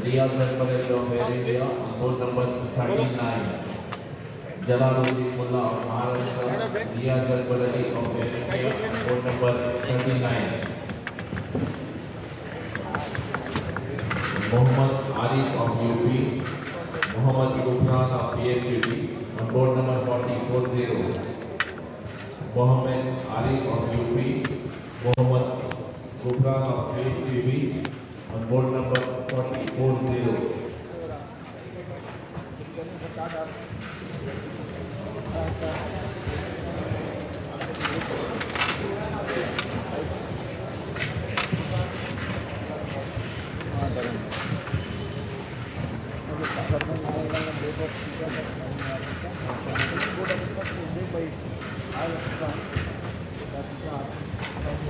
Jalgaon of India on board number 39. Jalgaon of Maharashtra, Jalgaon of India on board number 39. Mohammad Arif of UP, Mohammad Gufran of PSUD on board number 4040. Mohammad Arif of UP, Mohammad Gufran of PSUD on board number 4040.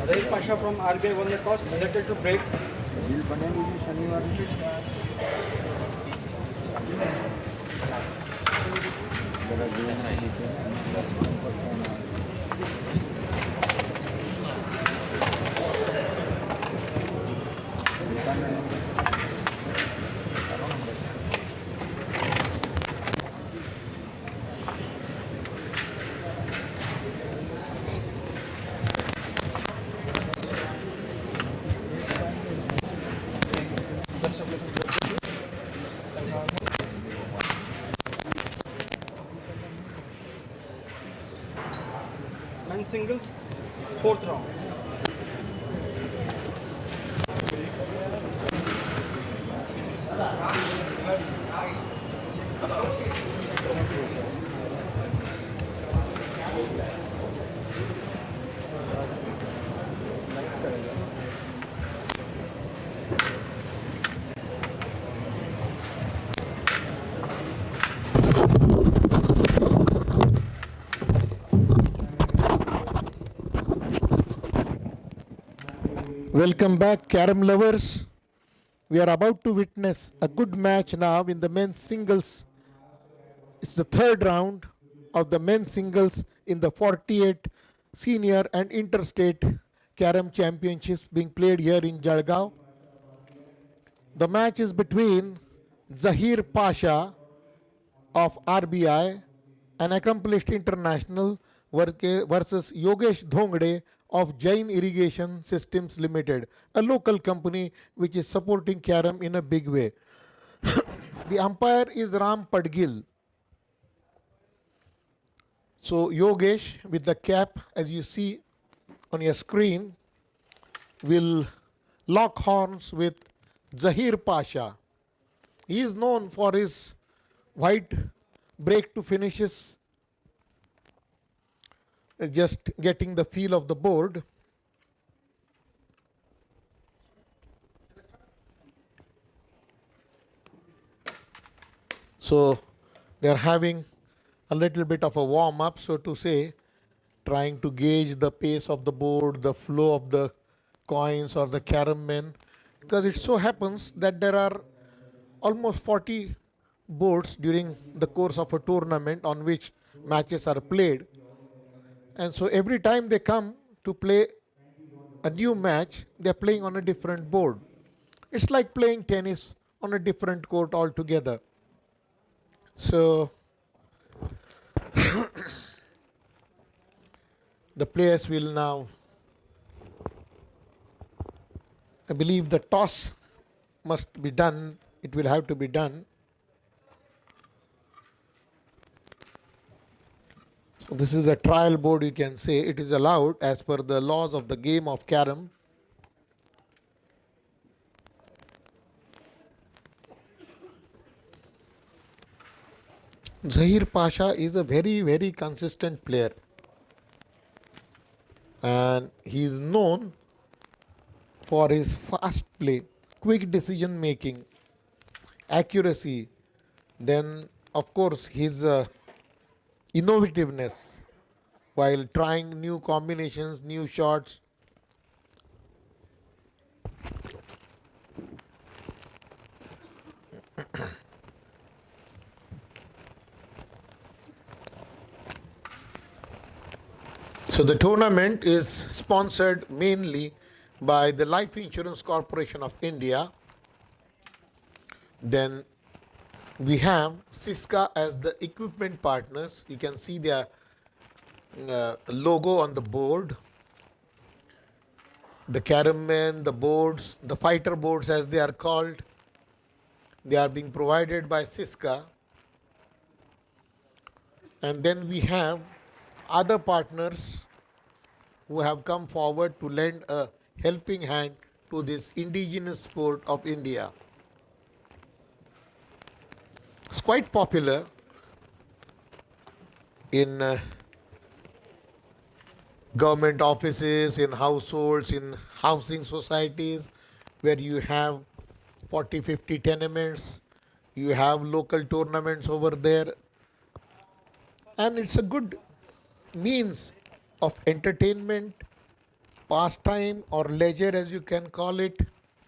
Zaheer Pasha from RBI won the toss, elected to break. Men singles, fourth round. Welcome back, Carrom lovers. We are about to witness a good match now in the men's singles. It's the third round of the men's singles in the 48 senior and interstate Carrom championships being played here in Jalgaon. The match is between Zaheer Pasha of RBI, an accomplished international, versus Yogesh Dhongade of Jain Irrigation Systems Limited, a local company which is supporting Carrom in a big way. The umpire is Ram Padgil. So Yogesh, with the cap, as you see on your screen, will lock horns with Zaheer Pasha. He is known for his white break to finishes, just getting the feel of the board. So they are having a little bit of a warm up, so to say, trying to gauge the pace of the board, the flow of the coins or the Carrom men, because it so happens that there are almost 40 boards during the course of a tournament on which matches are played. And so every time they come to play a new match, they're playing on a different board. It's like playing tennis on a different court altogether. So the players will now, I believe the toss must be done. It will have to be done. So this is a trial board, you can say. It is allowed as per the laws of the game of Carrom. Zaheer Pasha is a very, very consistent player. And he is known for his fast play, quick decision making, accuracy, then of course his innovativeness while trying new combinations, new shots. So the tournament is sponsored mainly by the Life Insurance Corporation of India, Then we have Siska as the equipment partners. You can see their logo on the board. The Carrom men, the boards, the fighter boards as they are called, they are being provided by Siska. And then we have other partners who have come forward to lend a helping hand to this indigenous sport of India. It's quite popular in government offices, in households, in housing societies, where you have 40, 50 tenements, you have local tournaments over there, and it's a good means of entertainment, pastime, or leisure, as you can call it.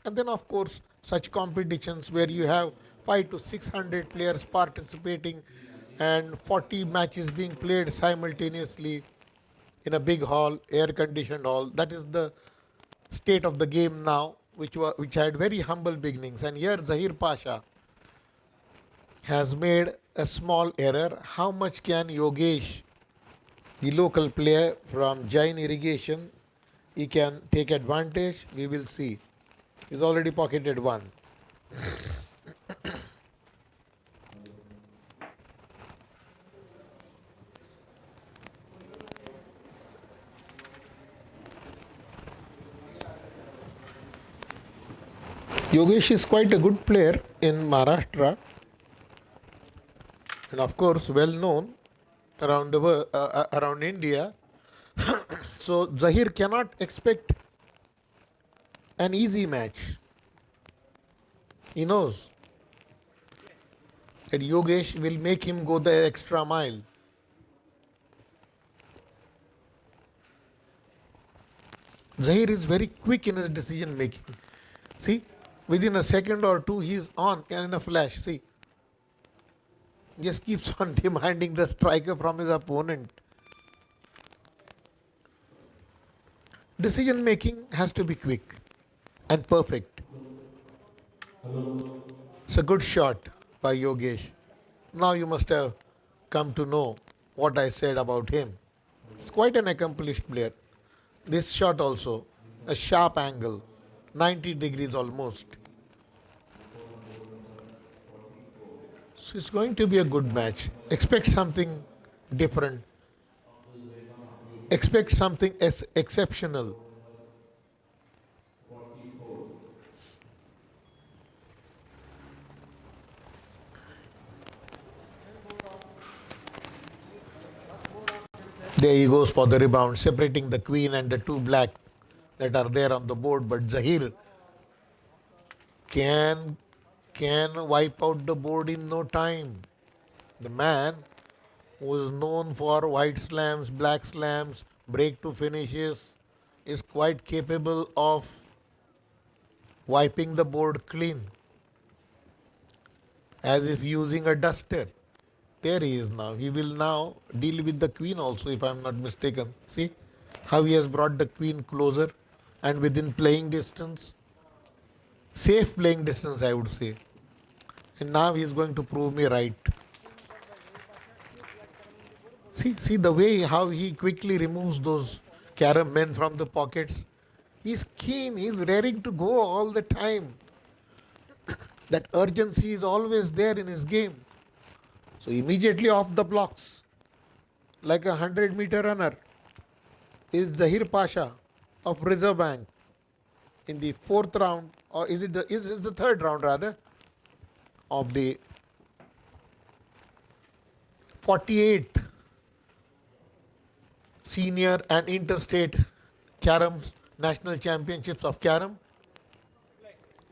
And then, of course, such competitions where you have 5 to 600 players participating and 40 matches being played simultaneously in a big hall, air conditioned hall. That is the state of the game now, which had very humble beginnings. And here Zaheer Pasha has made a small error. How much can Yogesh, the local player from Jain Irrigation, he can take advantage? We will see. He's already pocketed one. Yogesh is quite a good player in Maharashtra and of course well known around around India. So Zaheer cannot expect an easy match. He knows that Yogesh will make him go the extra mile. Zaheer is very quick in his decision making. See, within a second or two, he is on and in a flash. See, just keeps on demanding the striker from his opponent. Decision making has to be quick and perfect. It's a good shot by Yogesh. Now you must have come to know what I said about him. He's quite an accomplished player. This shot also, a sharp angle, 90 degrees almost. So it's going to be a good match. Expect something different. Expect something exceptional. There he goes for the rebound, separating the queen and the two black that are there on the board. But Zaheer can wipe out the board in no time. The man who is known for white slams, black slams, break to finishes, is quite capable of wiping the board clean as if using a duster. There he is now. He will now deal with the queen also, if I am not mistaken. See how he has brought the queen closer and within playing distance. Safe playing distance, I would say. And now he is going to prove me right. See the way how he quickly removes those Carrom men from the pockets. He's keen, he's raring to go all the time. That urgency is always there in his game. So immediately off the blocks, like a 100-meter runner, is Zaheer Pasha of Reserve Bank in the fourth round, or is it the third round rather, of the 48th senior and interstate Carrom national championships of Carrom.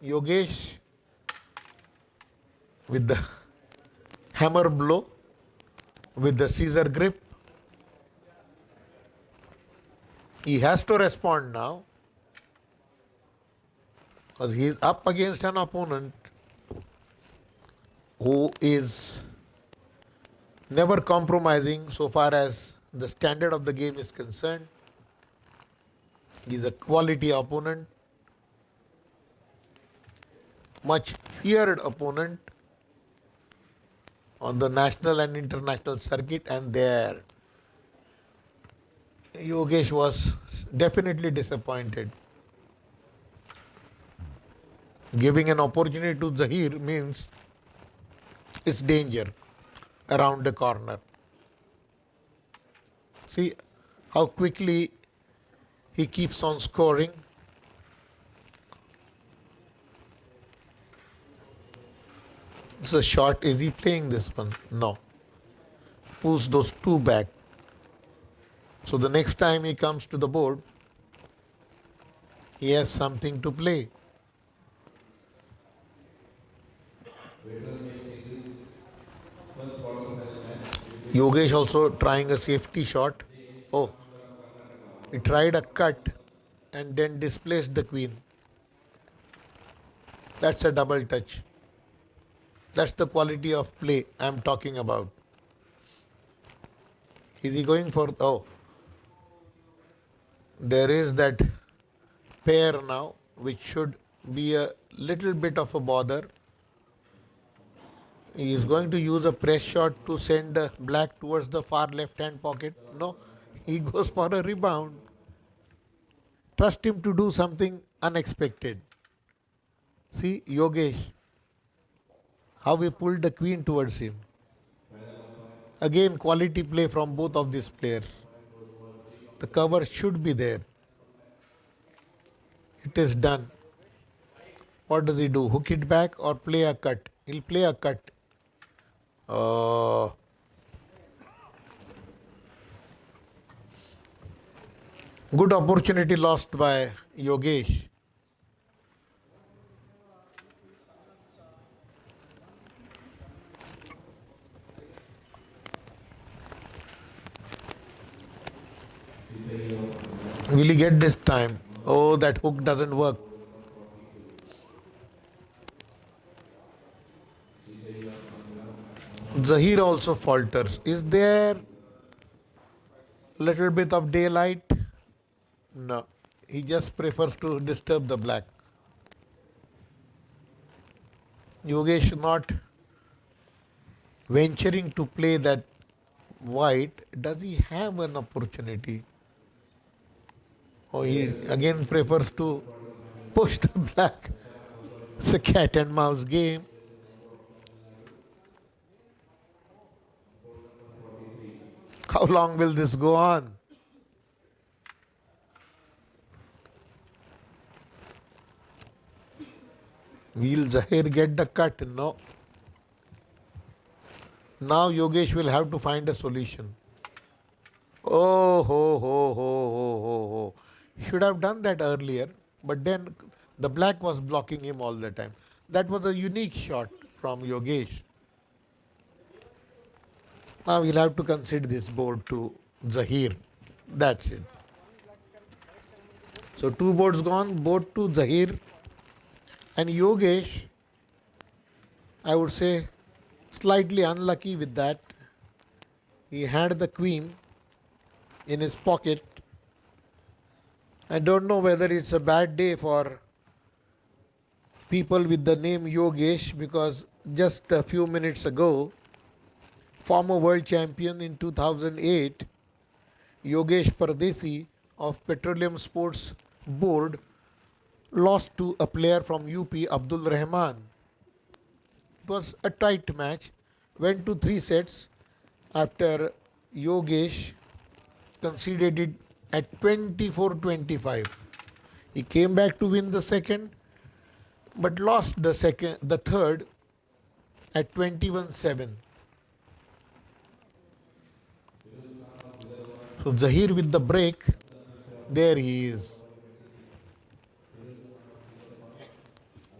Yogesh with the hammer blow, with the scissor grip. He has to respond now because he is up against an opponent who is never compromising so far as the standard of the game is concerned. He is a quality opponent. much feared opponent on the national and international circuit, and there Yogesh was definitely disappointed. Giving an opportunity to Zaheer means it's danger around the corner. See how quickly he keeps on scoring. It's a shot. Is he playing this one? No. Pulls those two back. So the next time he comes to the board, he has something to play. Yogesh also trying a safety shot. Oh, he tried a cut and then displaced the queen. That's a double touch. That's the quality of play I'm talking about. Is he going for... Oh, there is that pair now, which should be a little bit of a bother. He is going to use a press shot to send black towards the far left hand pocket. No, he goes for a rebound. Trust him to do something unexpected. See, Yogesh, how he pulled the queen towards him. Again, quality play from both of these players. The cover should be there. It is done. What does he do? Hook it back or play a cut? He'll play a cut. Good opportunity lost by Yogesh. Will he get this time? Oh, that hook doesn't work. Zaheer also falters. Is there little bit of daylight? No. He just prefers to disturb the black. Yogesh not venturing to play that white. Does he have an opportunity? Or he again prefers to push the black. It's a cat and mouse game. How long will this go on? Will Zaheer get the cut? No. Now Yogesh will have to find a solution. Oh, ho, ho, ho, ho, ho, ho. Should have done that earlier, but then the black was blocking him all the time. That was a unique shot from Yogesh. Now we'll have to concede this board to Zaheer. That's it. So two boards gone, board to Zaheer. And Yogesh, I would say, slightly unlucky with that. He had the queen in his pocket. I don't know whether it's a bad day for people with the name Yogesh, because just a few minutes ago, former world champion in 2008, Yogesh Pardesi of Petroleum Sports Board lost to a player from UP, Abdul Rahman. It was a tight match, went to 3 sets after Yogesh conceded it at 24-25. He came back to win the second, but lost the third at 21-7. So Zaheer with the break, there he is.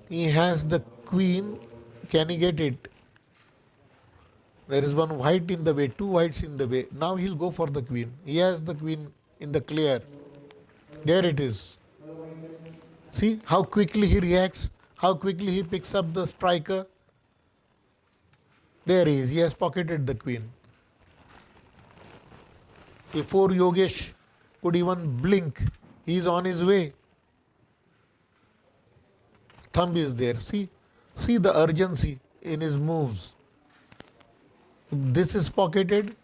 He has the queen. Can he get it? There is one white in the way, 2 whites in the way. Now he'll go for the queen. He has the queen in the clear. There it is. See how quickly he reacts, how quickly he picks up the striker. There he is. He has pocketed the queen. Before Yogesh could even blink, he is on his way. Thumb is there. See See the urgency in his moves. If this is pocketed,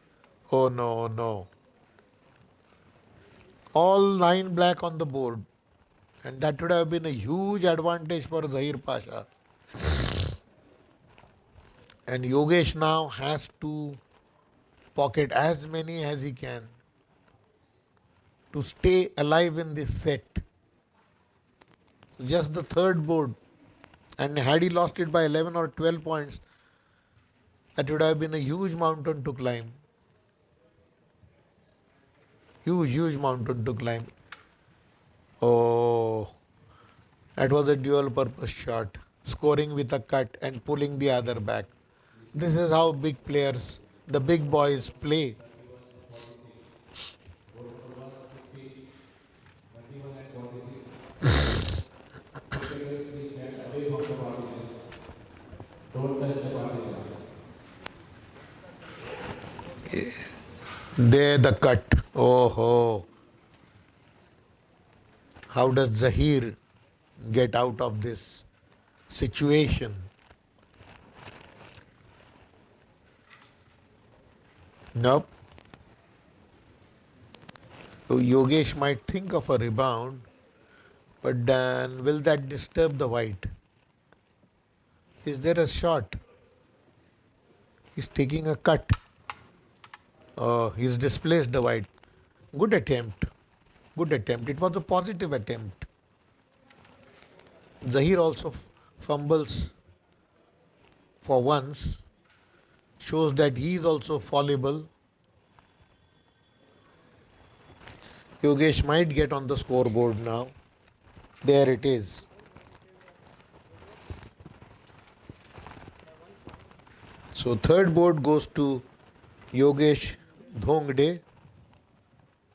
oh no, no. All 9 black on the board. And that would have been a huge advantage for Zaheer Pasha. And Yogesh now has to pocket as many as he can to stay alive in this set. Just the third board. And had he lost it by 11 or 12 points, that would have been a huge mountain to climb. Huge, huge mountain to climb. Oh, that was a dual purpose shot. Scoring with a cut and pulling the other back. This is how big players, the big boys play. There the cut. Oh ho. How does Zaheer get out of this situation? Nope. So Yogesh might think of a rebound, but then will that disturb the white? Is there a shot? He's taking a cut. Oh, he's displaced the white. Good attempt. Good attempt. It was a positive attempt. Zaheer also fumbles for once. Shows that he is also fallible. Yogesh might get on the scoreboard now. There it is. So third board goes to Yogesh Dhongade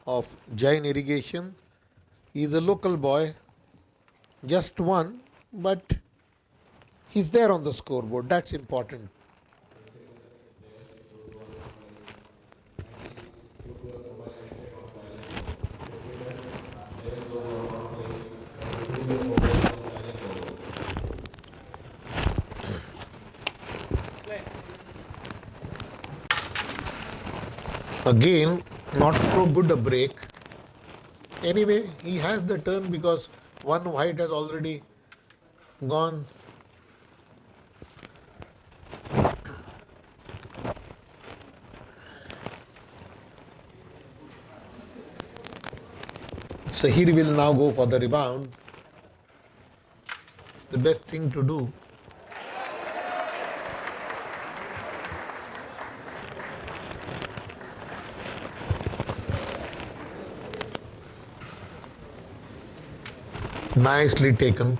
of Jain Irrigation. He is a local boy, just one, but he's there on the scoreboard. That's important. Again, not so good a break. Anyway, he has the turn because one white has already gone. Zaheer will now go for the rebound. It's the best thing to do. Nicely taken.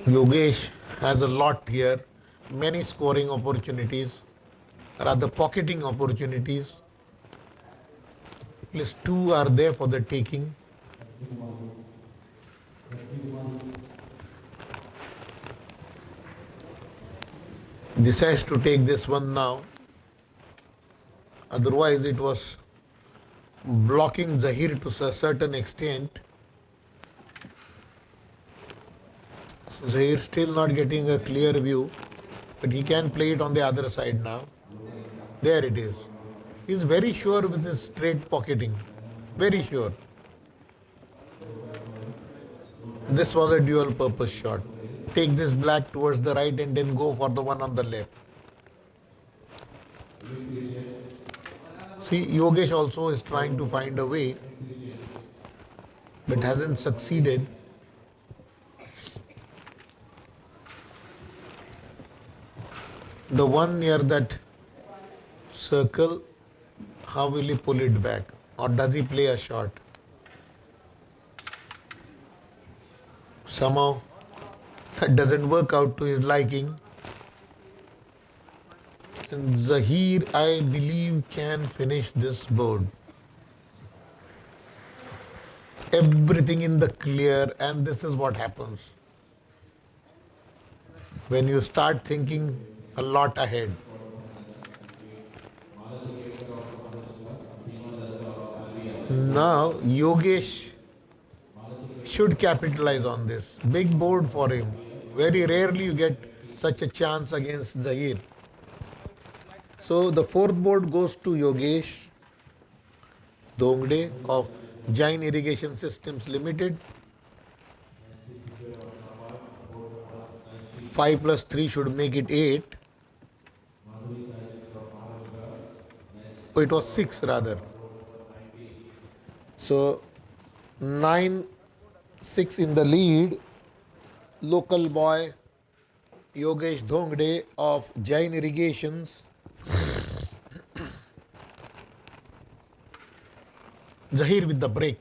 Yogesh has a lot here, many scoring opportunities, rather pocketing opportunities. At least 2 are there for the taking. Decides to take this one now. Otherwise, it was blocking Zaheer to a certain extent. So Zaheer still not getting a clear view, but he can play it on the other side now. There it is. He's very sure with his straight pocketing. Very sure. This was a dual purpose shot. Take this black towards the right and then go for the one on the left. See, Yogesh also is trying to find a way, but hasn't succeeded. The one near that circle, how will he pull it back? Or does he play a shot? Somehow that doesn't work out to his liking. And Zaheer, I believe, can finish this board. Everything in the clear, and this is what happens when you start thinking a lot ahead. Now, Yogesh should capitalize on this. Big board for him. Very rarely you get such a chance against Zaheer. So the fourth board goes to Yogesh Dhongade of Jain Irrigation Systems Limited. 5 plus 3 should make it 8. Oh, it was 6 rather. So 9-6 in the lead. Local boy Yogesh Dhongade of Jain Irrigations. Zaheer with the break.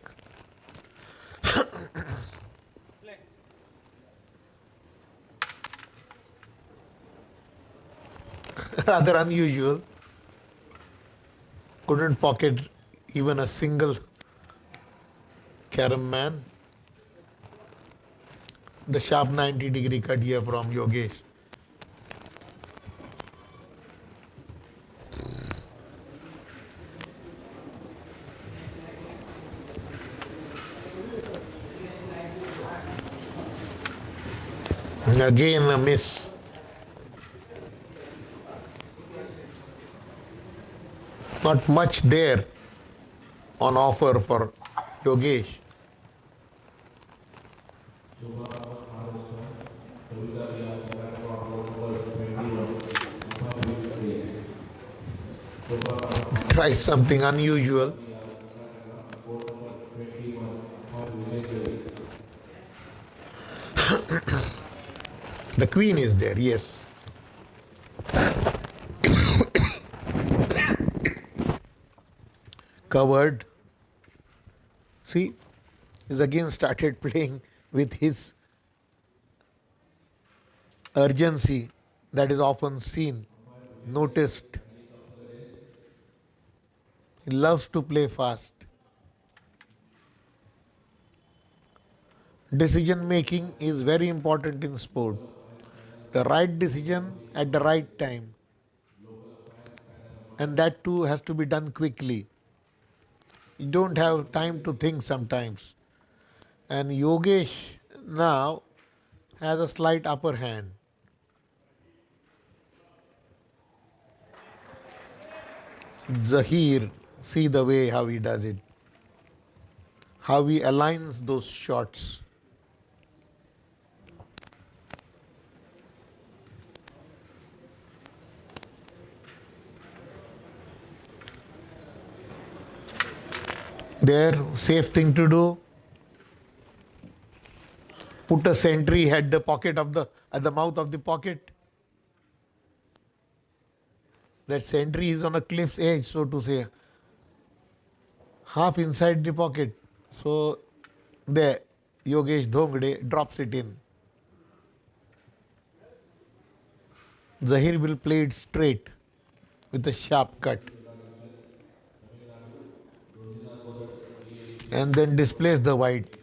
Rather unusual. Couldn't pocket even a single Carrom man. The sharp 90-degree cut here from Yogesh. And again a miss. Not much there on offer for Yogesh. Try something unusual. The queen is there, yes. Covered. See, he's again started playing with his urgency that is often seen, noticed. He loves to play fast. Decision making is very important in sport. The right decision at the right time. And that too has to be done quickly. You don't have time to think sometimes. And Yogesh now has a slight upper hand. Zaheer, see the way how he does it. How he aligns those shots. There, safe thing to do. Put a sentry at the mouth of the pocket. That sentry is on a cliff's edge, so to say, half inside the pocket. So there, Yogesh Dhongade drops it in. Zaheer will play it straight with a sharp cut. And then displace the white.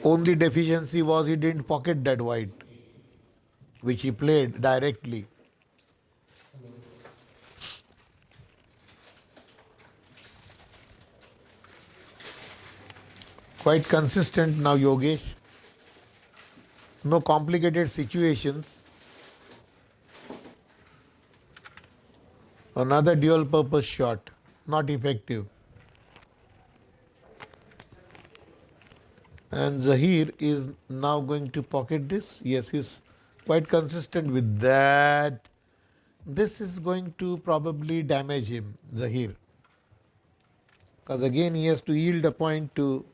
Only deficiency was he didn't pocket that white, which he played directly. Quite consistent now, Yogesh. No complicated situations. Another dual purpose shot, not effective. And Zaheer is now going to pocket this. Yes, he's quite consistent with that. This is going to probably damage him, Zaheer. Because again he has to yield a point to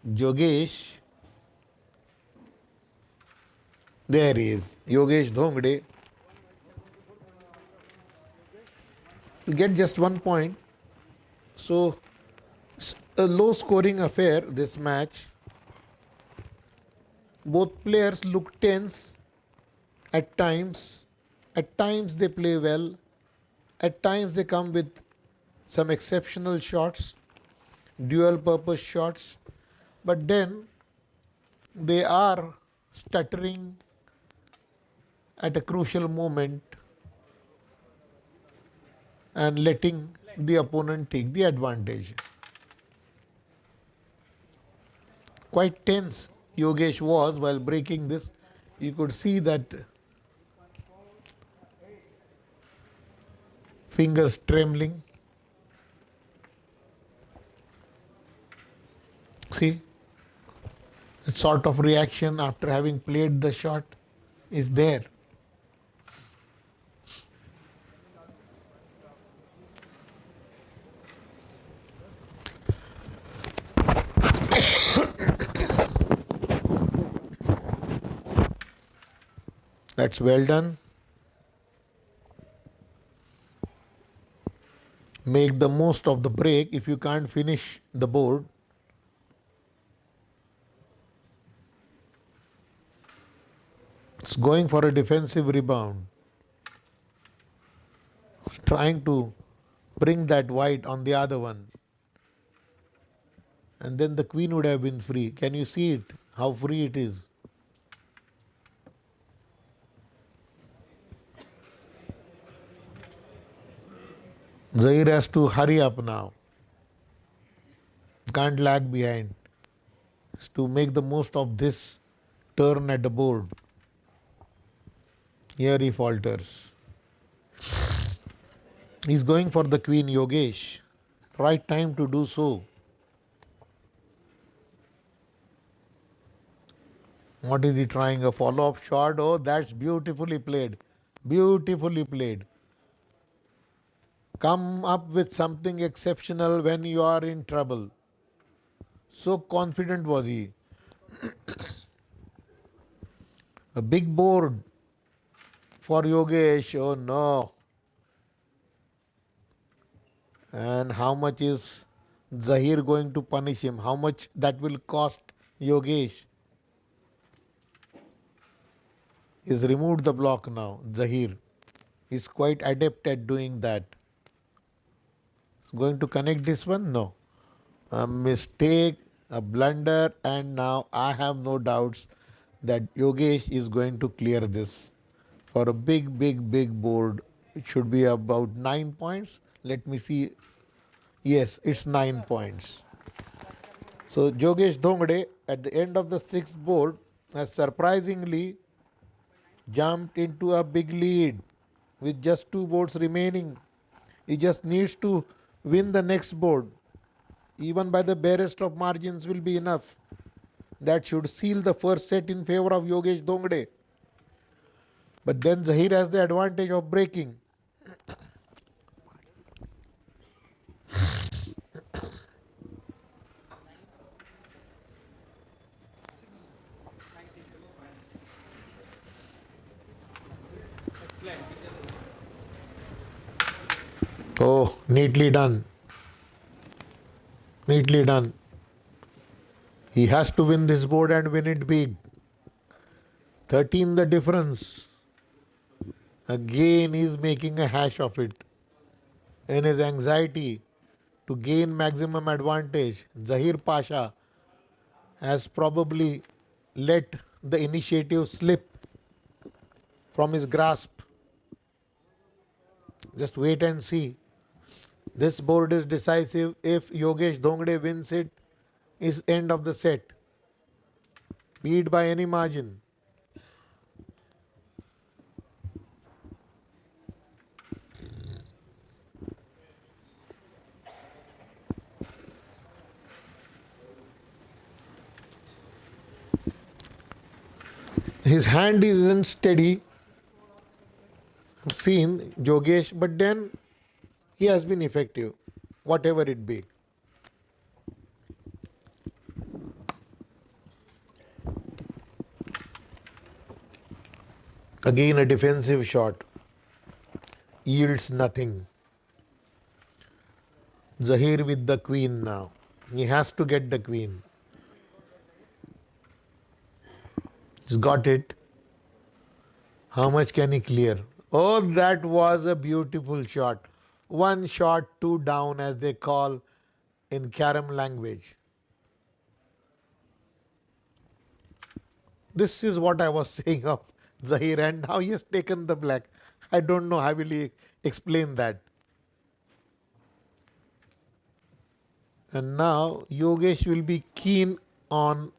Yogesh. There he is, Yogesh Dhongade. He'll get just 1 point. So a low scoring affair, this match. Both players look tense at times. At times they play well. At times they come with some exceptional shots, dual purpose shots. But then they are stuttering at a crucial moment and letting the opponent take the advantage. Quite tense Yogesh was while breaking this. You could see that fingers trembling. See, the sort of reaction after having played the shot is there. That's well done. Make the most of the break. If you can't finish the board, it's going for a defensive rebound, trying to bring that white on the other one. And then the queen would have been free. Can you see it? How free it is. Zaheer has to hurry up now. Can't lag behind. Has to make the most of this turn at the board. Here he falters. He's going for the queen, Yogesh. Right time to do so. What is he trying? A follow-up shot? Oh, that's beautifully played. Beautifully played. Come up with something exceptional when you are in trouble. So confident was he. A big board for Yogesh. Oh no. And how much is Zaheer going to punish him? How much that will cost Yogesh? He's removed the block now. Zaheer is quite adept at doing that. Is going to connect this one? No. A mistake, a blunder, and now I have no doubts that Yogesh is going to clear this. For a big, big, big board, it should be about 9 points. Let me see. Yes, it's 9 points. So Yogesh Dhongade at the end of the sixth board has surprisingly jumped into a big lead with just 2 boards remaining. He just needs to win the next board. Even by the barest of margins will be enough. That should seal the first set in favor of Yogesh Dhongade. But then Zaheer has the advantage of breaking. Oh, neatly done. Neatly done. He has to win this board and win it big. 13 the difference. Again, he is making a hash of it. In his anxiety to gain maximum advantage, Zaheer Pasha has probably let the initiative slip from his grasp. Just wait and see. This board is decisive. If Yogesh Dhongade wins it, is end of the set. Beat by any margin. His hand isn't steady. I've seen Yogesh, but then he has been effective, whatever it be. Again, a defensive shot yields nothing. Zaheer with the queen now. He has to get the queen. He's got it. How much can he clear? Oh, that was a beautiful shot. One shot, 2 down, as they call in Carrom language. This is what I was saying of Zaheer, and now he has taken the black. I don't know how will he explain that. And now Yogesh will be keen on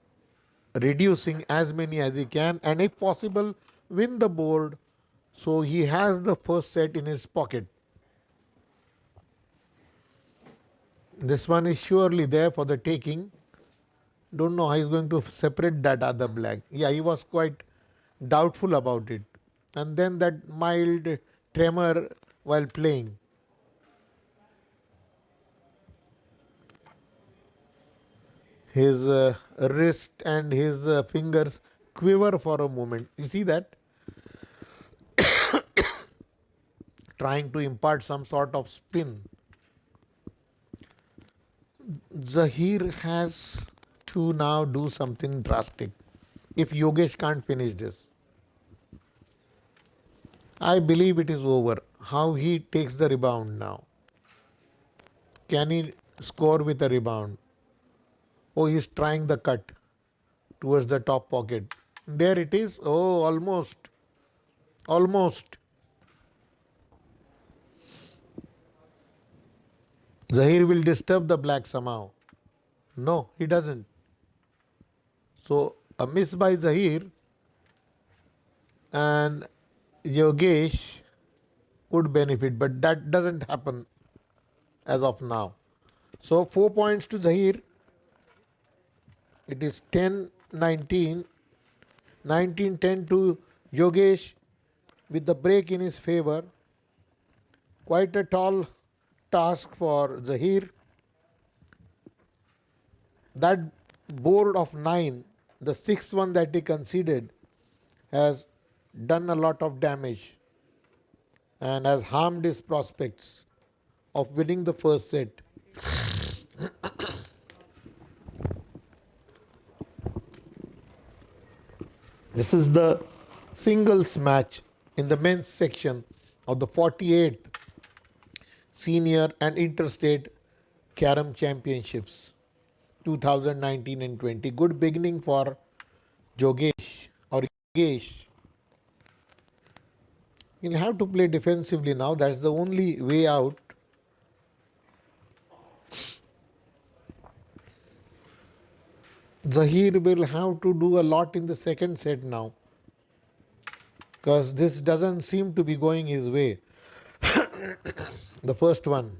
reducing as many as he can, and if possible, win the board so he has the first set in his pocket. This one is surely there for the taking. Don't know how he's going to separate that other black. Yeah, he was quite doubtful about it. And then that mild tremor while playing. His wrist and his fingers quiver for a moment. You see that? Trying to impart some sort of spin. Zaheer has to now do something drastic if Yogesh can't finish this. I believe it is over. How he takes the rebound now. Can he score with a rebound? Oh, he's trying the cut towards the top pocket. There it is. Oh, almost. Almost. Zaheer will disturb the black somehow. No, he doesn't. So, a miss by Zaheer and Yogesh would benefit, but that doesn't happen as of now. So, 4 points to Zaheer. It is 10-19, 19-10 to Yogesh with the break in his favor. Quite a tall task for Zaheer. That board of 9, the sixth one that he conceded, has done a lot of damage and has harmed his prospects of winning the first set. This is the singles match in the men's section of the 48th Senior and Interstate Carrom Championships 2019 and 20. Good beginning for Yogesh. He'll have to play defensively now. That's the only way out. Zaheer will have to do a lot in the second set now, because this doesn't seem to be going his way. The first one.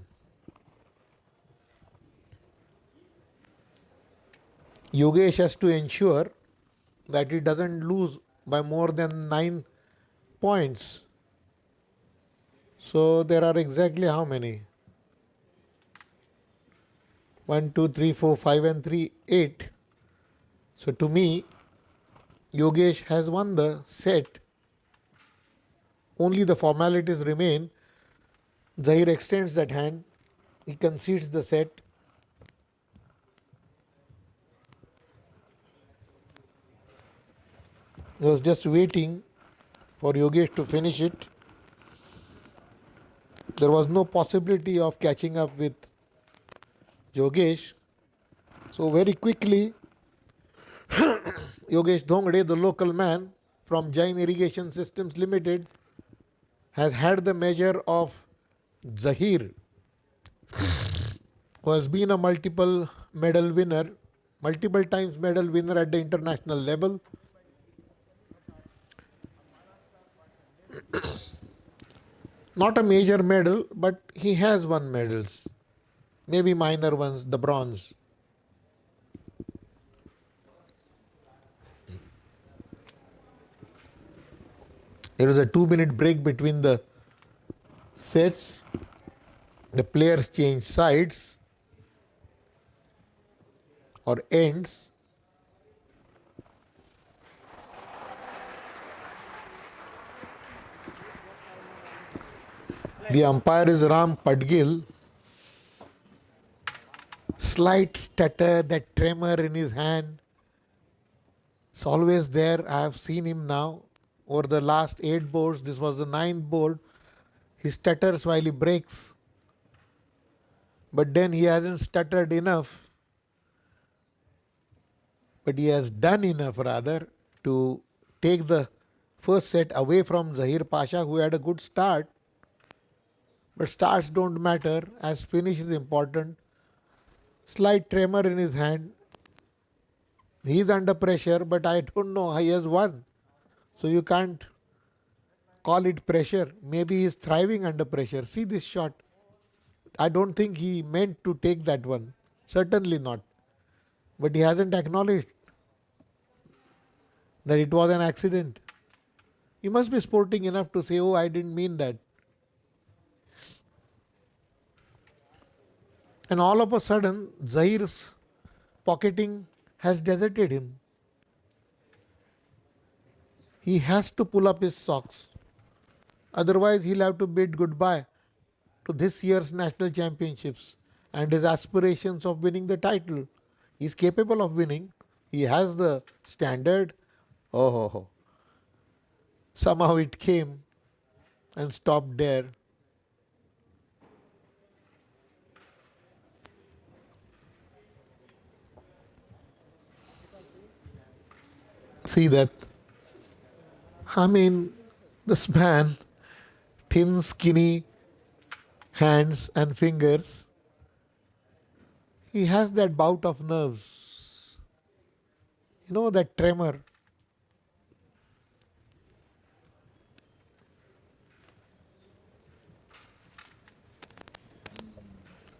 Yogesh has to ensure that he doesn't lose by more than 9 points. So there are exactly how many? 1, 2, 3, 4, 5 and 3, 8. So to me, Yogesh has won the set. Only the formalities remain. Zaheer extends that hand. He concedes the set. He was just waiting for Yogesh to finish it. There was no possibility of catching up with Yogesh. So very quickly, Yogesh Dhongade, the local man from Jain Irrigation Systems Limited, has had the measure of Zaheer, who has been a multiple times medal winner at the international level. Not a major medal, but he has won medals. Maybe minor ones, the bronze. There was a 2-minute break between the sets. The players change sides or ends. The umpire is Ram Padgil. Slight stutter, that tremor in his hand. It's always there. I have seen him now. Over the last 8 boards, this was the 9th board. He stutters while he breaks. But then he hasn't stuttered enough. But he has done enough rather to take the first set away from Zaheer Pasha, who had a good start. But starts don't matter, as finish is important. Slight tremor in his hand. He is under pressure, but I don't know. He has won. So you can't call it pressure. Maybe he is thriving under pressure. See this shot. I don't think he meant to take that one. Certainly not. But he hasn't acknowledged that it was an accident. You must be sporting enough to say, oh, I didn't mean that. And all of a sudden, Zaheer's pocketing has deserted him. He has to pull up his socks. Otherwise, he'll have to bid goodbye to this year's national championships and his aspirations of winning the title. He's capable of winning. He has the standard. Oh. Somehow it came and stopped there. See that? I mean, this man, thin, skinny hands and fingers, he has that bout of nerves. You know, that tremor.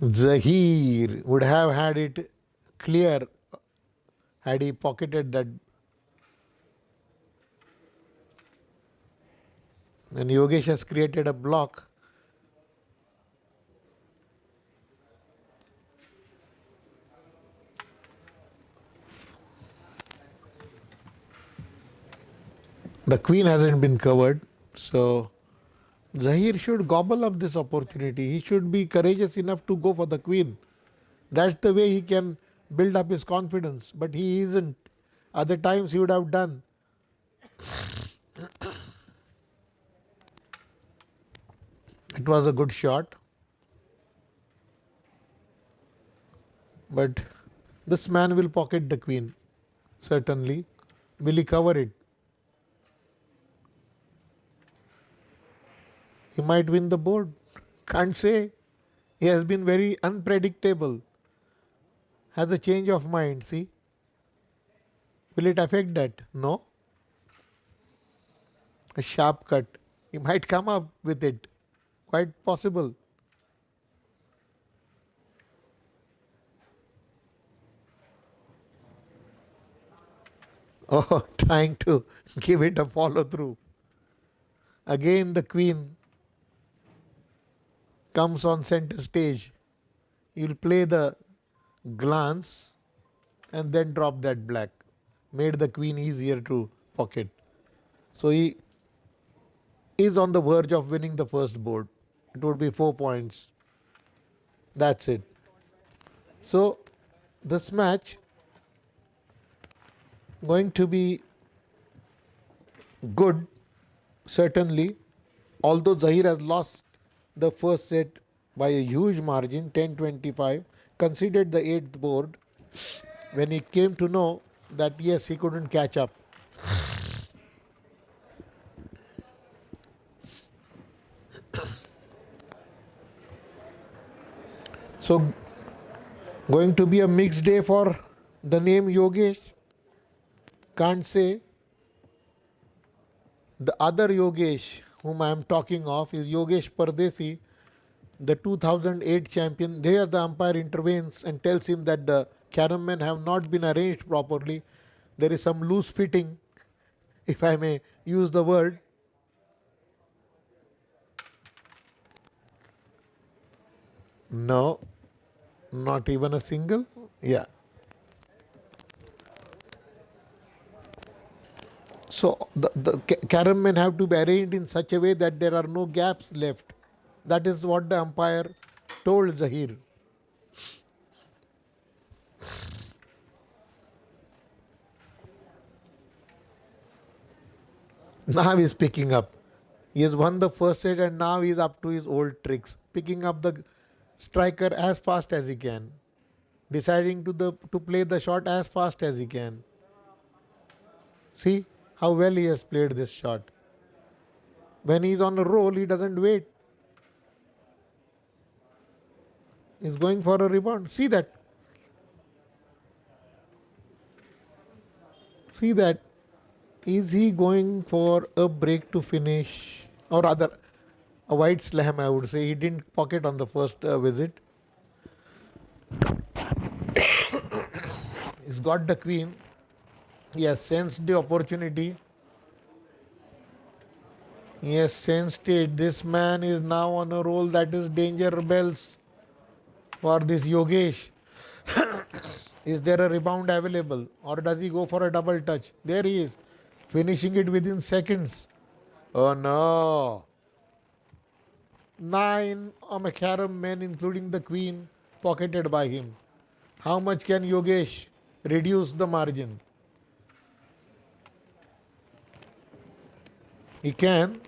Zaheer would have had it clear had he pocketed that. And Yogesh has created a block. The queen hasn't been covered, so Zaheer should gobble up this opportunity. He should be courageous enough to go for the queen. That's the way he can build up his confidence, but he isn't. Other times he would have done. It was a good shot, but this man will pocket the queen, certainly. Will he cover it? He might win the board. Can't say. He has been very unpredictable. Has a change of mind, see? Will it affect that? No. A sharp cut. He might come up with it. Quite possible. Oh, trying to give it a follow through. Again, the queen comes on center stage. He'll play the glance and then drop that black. Made the queen easier to pocket. So he is on the verge of winning the first board. It would be 4 points. That's it. So this match going to be good, certainly. Although Zaheer has lost the first set by a huge margin, 10-25, conceded the 8th board when he came to know that yes, he couldn't catch up. So going to be a mixed day for the name Yogesh. Can't say. The other Yogesh whom I am talking of is Yogesh Pardesi, the 2008 champion. There the umpire intervenes and tells him that the Carrom men have not been arranged properly. There is some loose fitting, if I may use the word. No, not even a single. Yeah. So the Carrom men have to be arranged in such a way that there are no gaps left. That is what the umpire told Zaheer. Now he is picking up. He has won the first set and now he is up to his old tricks, picking up the striker as fast as he can, deciding to play the shot as fast as he can. See how well he has played this shot. When he is on a roll, he doesn't wait. He is going for a rebound. See that. See that. Is he going for a break to finish? Or rather, a white slam, I would say. He didn't pocket on the first visit. He's got the queen. He has sensed the opportunity. He has sensed it. This man is now on a roll that is danger bells for this Yogesh. Is there a rebound available or does he go for a double touch? There he is, finishing it within seconds. Oh no. 9 Carrom men, including the queen, pocketed by him. How much can Yogesh reduce the margin? He can.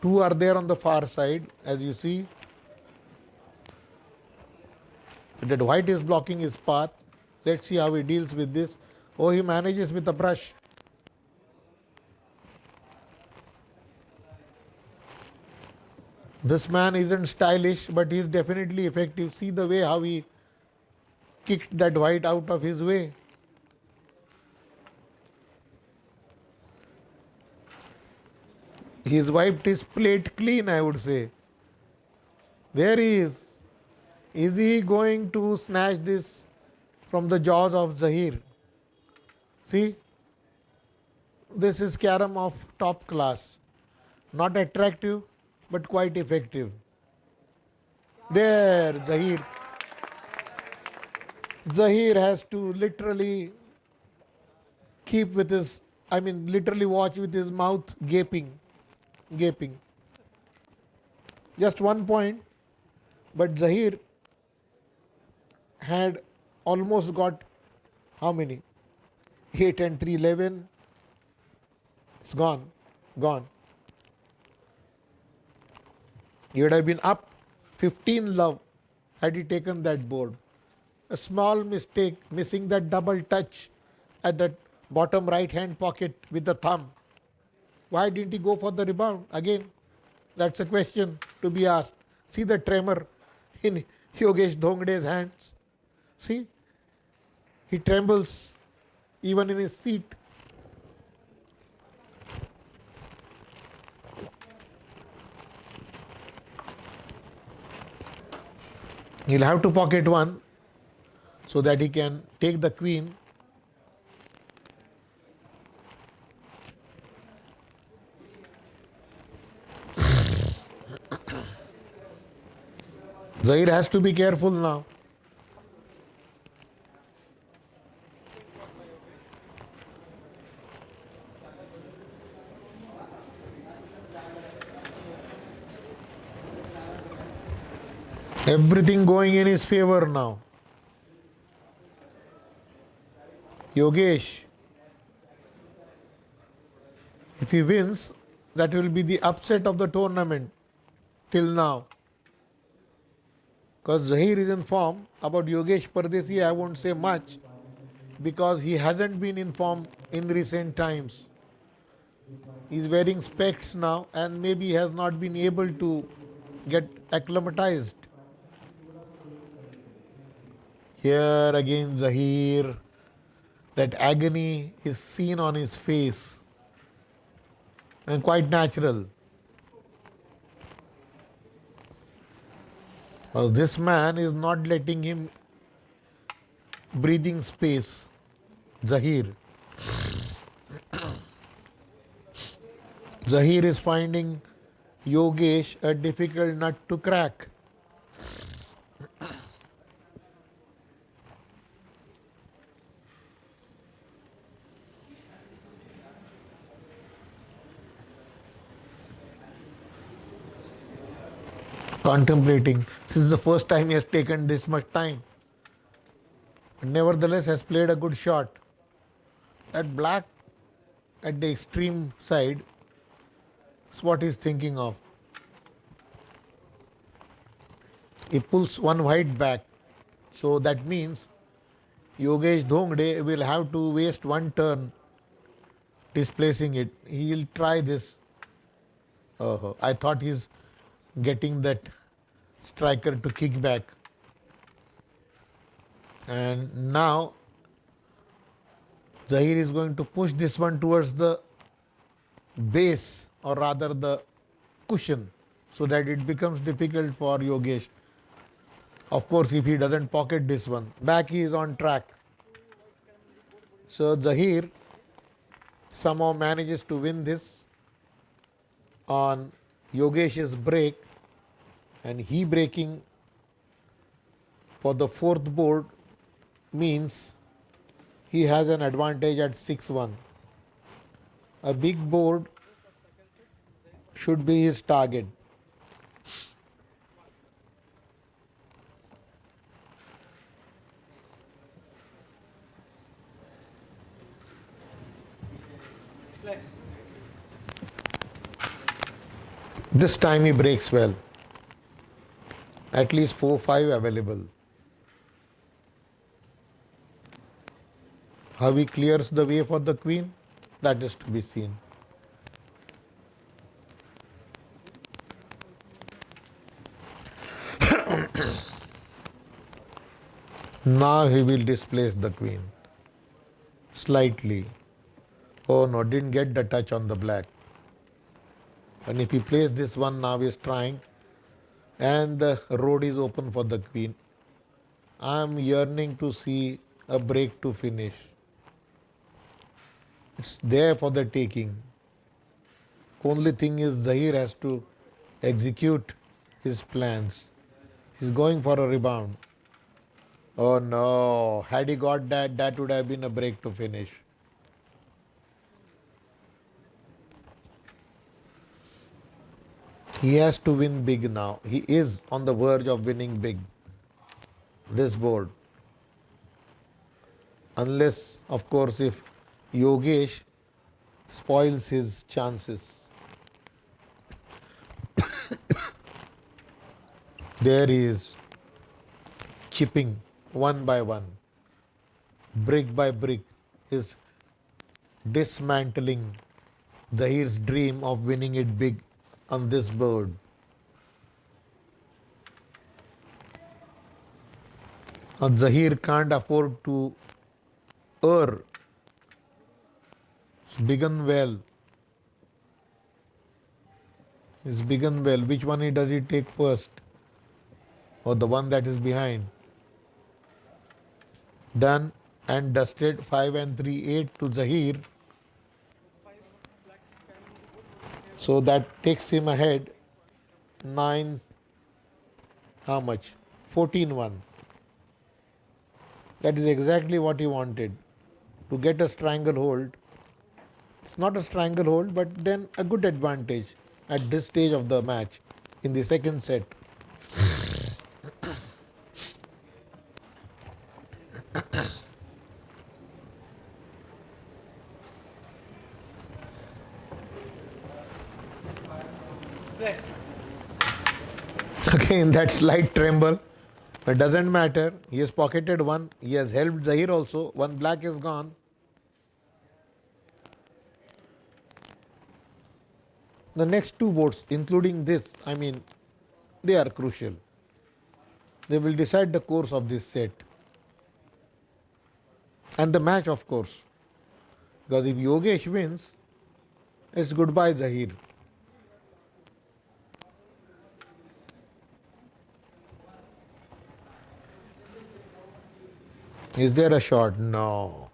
2 are there on the far side, as you see. That white is blocking his path. Let's see how he deals with this. Oh, he manages with a brush. This man isn't stylish, but he is definitely effective. See the way how he kicked that white out of his way. He's wiped his plate clean, I would say. There he is. Is he going to snatch this from the jaws of Zaheer? See, this is Carrom of top class. Not attractive, but quite effective. There, Zaheer. Zaheer has to literally keep with his, literally watch with his mouth gaping. Just 1 point, but Zaheer had almost got how many? 8 and 3, 11. It's gone. He would have been up 15 love had he taken that board. A small mistake, missing that double touch at that bottom right hand pocket with the thumb. Why didn't he go for the rebound? Again, that's a question to be asked. See the tremor in Yogesh Dhongade's hands. See, he trembles even in his seat. He'll have to pocket one so that he can take the queen. Zaheer has to be careful now. Everything going in his favor now. Yogesh, if he wins, that will be the upset of the tournament till now. Because Zaheer is in form. About Yogesh Pardesi, I won't say much because he hasn't been in form in recent times. He's wearing specs now and maybe he has not been able to get acclimatized. Here again Zaheer, that agony is seen on his face and quite natural. Well, this man is not letting him breathing space. Zaheer. Zaheer is finding Yogesh a difficult nut to crack. Contemplating. This is the first time he has taken this much time. But nevertheless has played a good shot. That black at the extreme side is what he's thinking of. He pulls one white back. So that means Yogesh Dhongade will have to waste one turn displacing it. He will try this. I thought he's getting that striker to kick back. And now Zaheer is going to push this one towards the base, or rather the cushion, so that it becomes difficult for Yogesh. Of course, if he doesn't pocket this one, back he is on track. So Zaheer somehow manages to win this on Yogesh's break, and he breaking for the fourth board means he has an advantage at 6-1. A big board should be his target. This time he breaks well. At least 4-5 available. How he clears the way for the queen, that is to be seen. Now he will displace the queen slightly. Oh no, didn't get the touch on the black. And if he plays this one, now he's trying, and the road is open for the queen. I am yearning to see a break to finish. It's there for the taking. Only thing is Zaheer has to execute his plans. He's going for a rebound. Oh no, had he got that, that would have been a break to finish. He has to win big now. He is on the verge of winning big this board. Unless, of course, if Yogesh spoils his chances. There he is, chipping one by one, brick by brick, is dismantling Zaheer's dream of winning it big on this board. Zaheer can't afford to err. It's begun well. It's begun well. Which one does he take first? Or the one that is behind? Done and dusted. 5 and 3, 8 to Zaheer. So that takes him ahead. 9, how much? 14-1. That is exactly what he wanted. To get a stranglehold. It's not a stranglehold, but then a good advantage at this stage of the match in the second set. Again, that slight tremble. It doesn't matter. He has pocketed one. He has helped Zaheer also. One black is gone. The next two boards, including this, they are crucial. They will decide the course of this set. And the match, of course. Because if Yogesh wins, it's goodbye Zaheer. Is there a shot? No.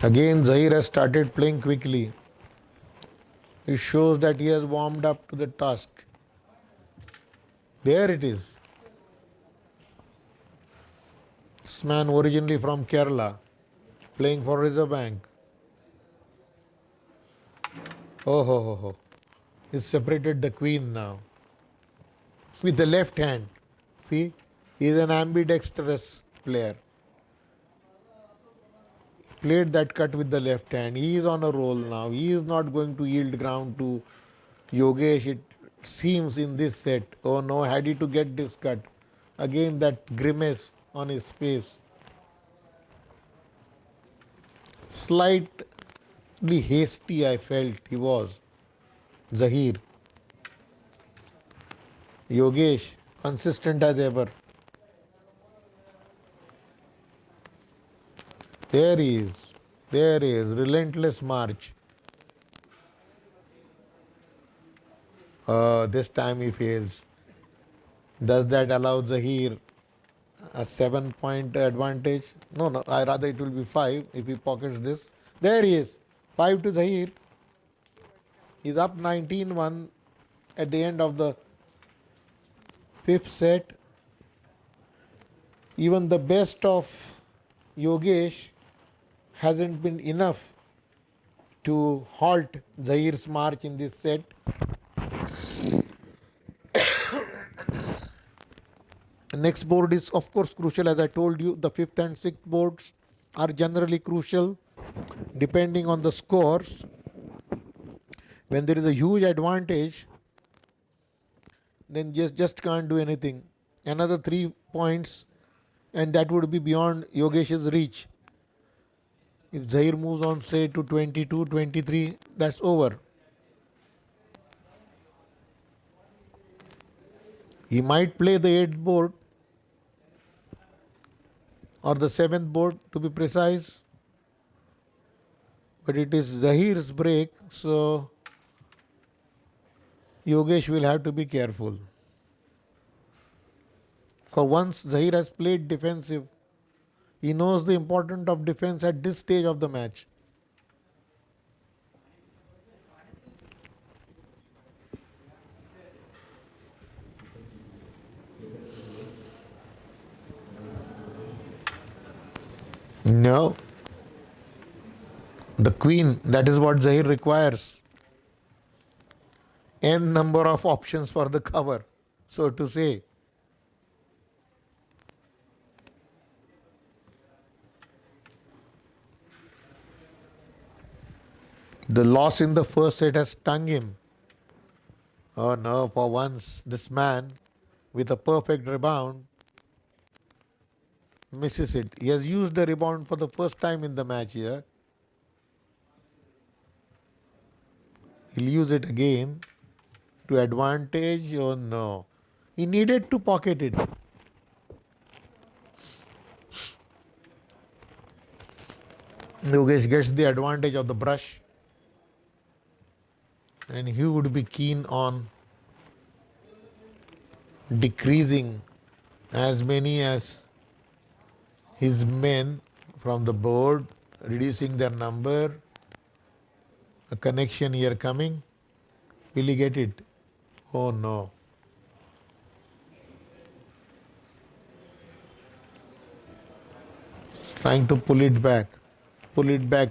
Again, Zaheer has started playing quickly. It shows that he has warmed up to the task. There it is. This man originally from Kerala, playing for Reserve Bank. Oh, ho, ho, ho. He's separated the queen now. With the left hand. See, he is an ambidextrous player. Played that cut with the left hand. He is on a roll now. He is not going to yield ground to Yogesh, it seems, in this set. Oh no, had he to get this cut. Again that grimace on his face. Slightly hasty I felt he was. Zaheer. Yogesh, consistent as ever. There he is. There he is. Relentless march. This time he fails. Does that allow Zaheer a 7 point advantage? No, no. I rather it will be 5 if he pockets this. There he is. 5 to Zaheer. He's up 19-1 at the end of the fifth set. Even the best of Yogesh hasn't been enough to halt Zaheer's march in this set. Next board is of course crucial. As I told you, the fifth and sixth boards are generally crucial depending on the scores. When there is a huge advantage, then just can't do anything. Another 3 points and that would be beyond Yogesh's reach. If Zaheer moves on say to 22, 23, that's over. He might play the 8th board or the 7th board to be precise, but it is Zaheer's break, so Yogesh will have to be careful. For once Zaheer has played defensive. He knows the importance of defense at this stage of the match. No. The queen, that is what Zaheer requires. N number of options for the cover, so to say. The loss in the first set has stung him. Oh no, for once this man with a perfect rebound misses it. He has used the rebound for the first time in the match here. He'll use it again to advantage. Oh no. He needed to pocket it. Yogesh gets the advantage of the brush and he would be keen on decreasing as many as his men from the board, reducing their number. A connection here coming. Will he get it? Oh no. He's trying to pull it back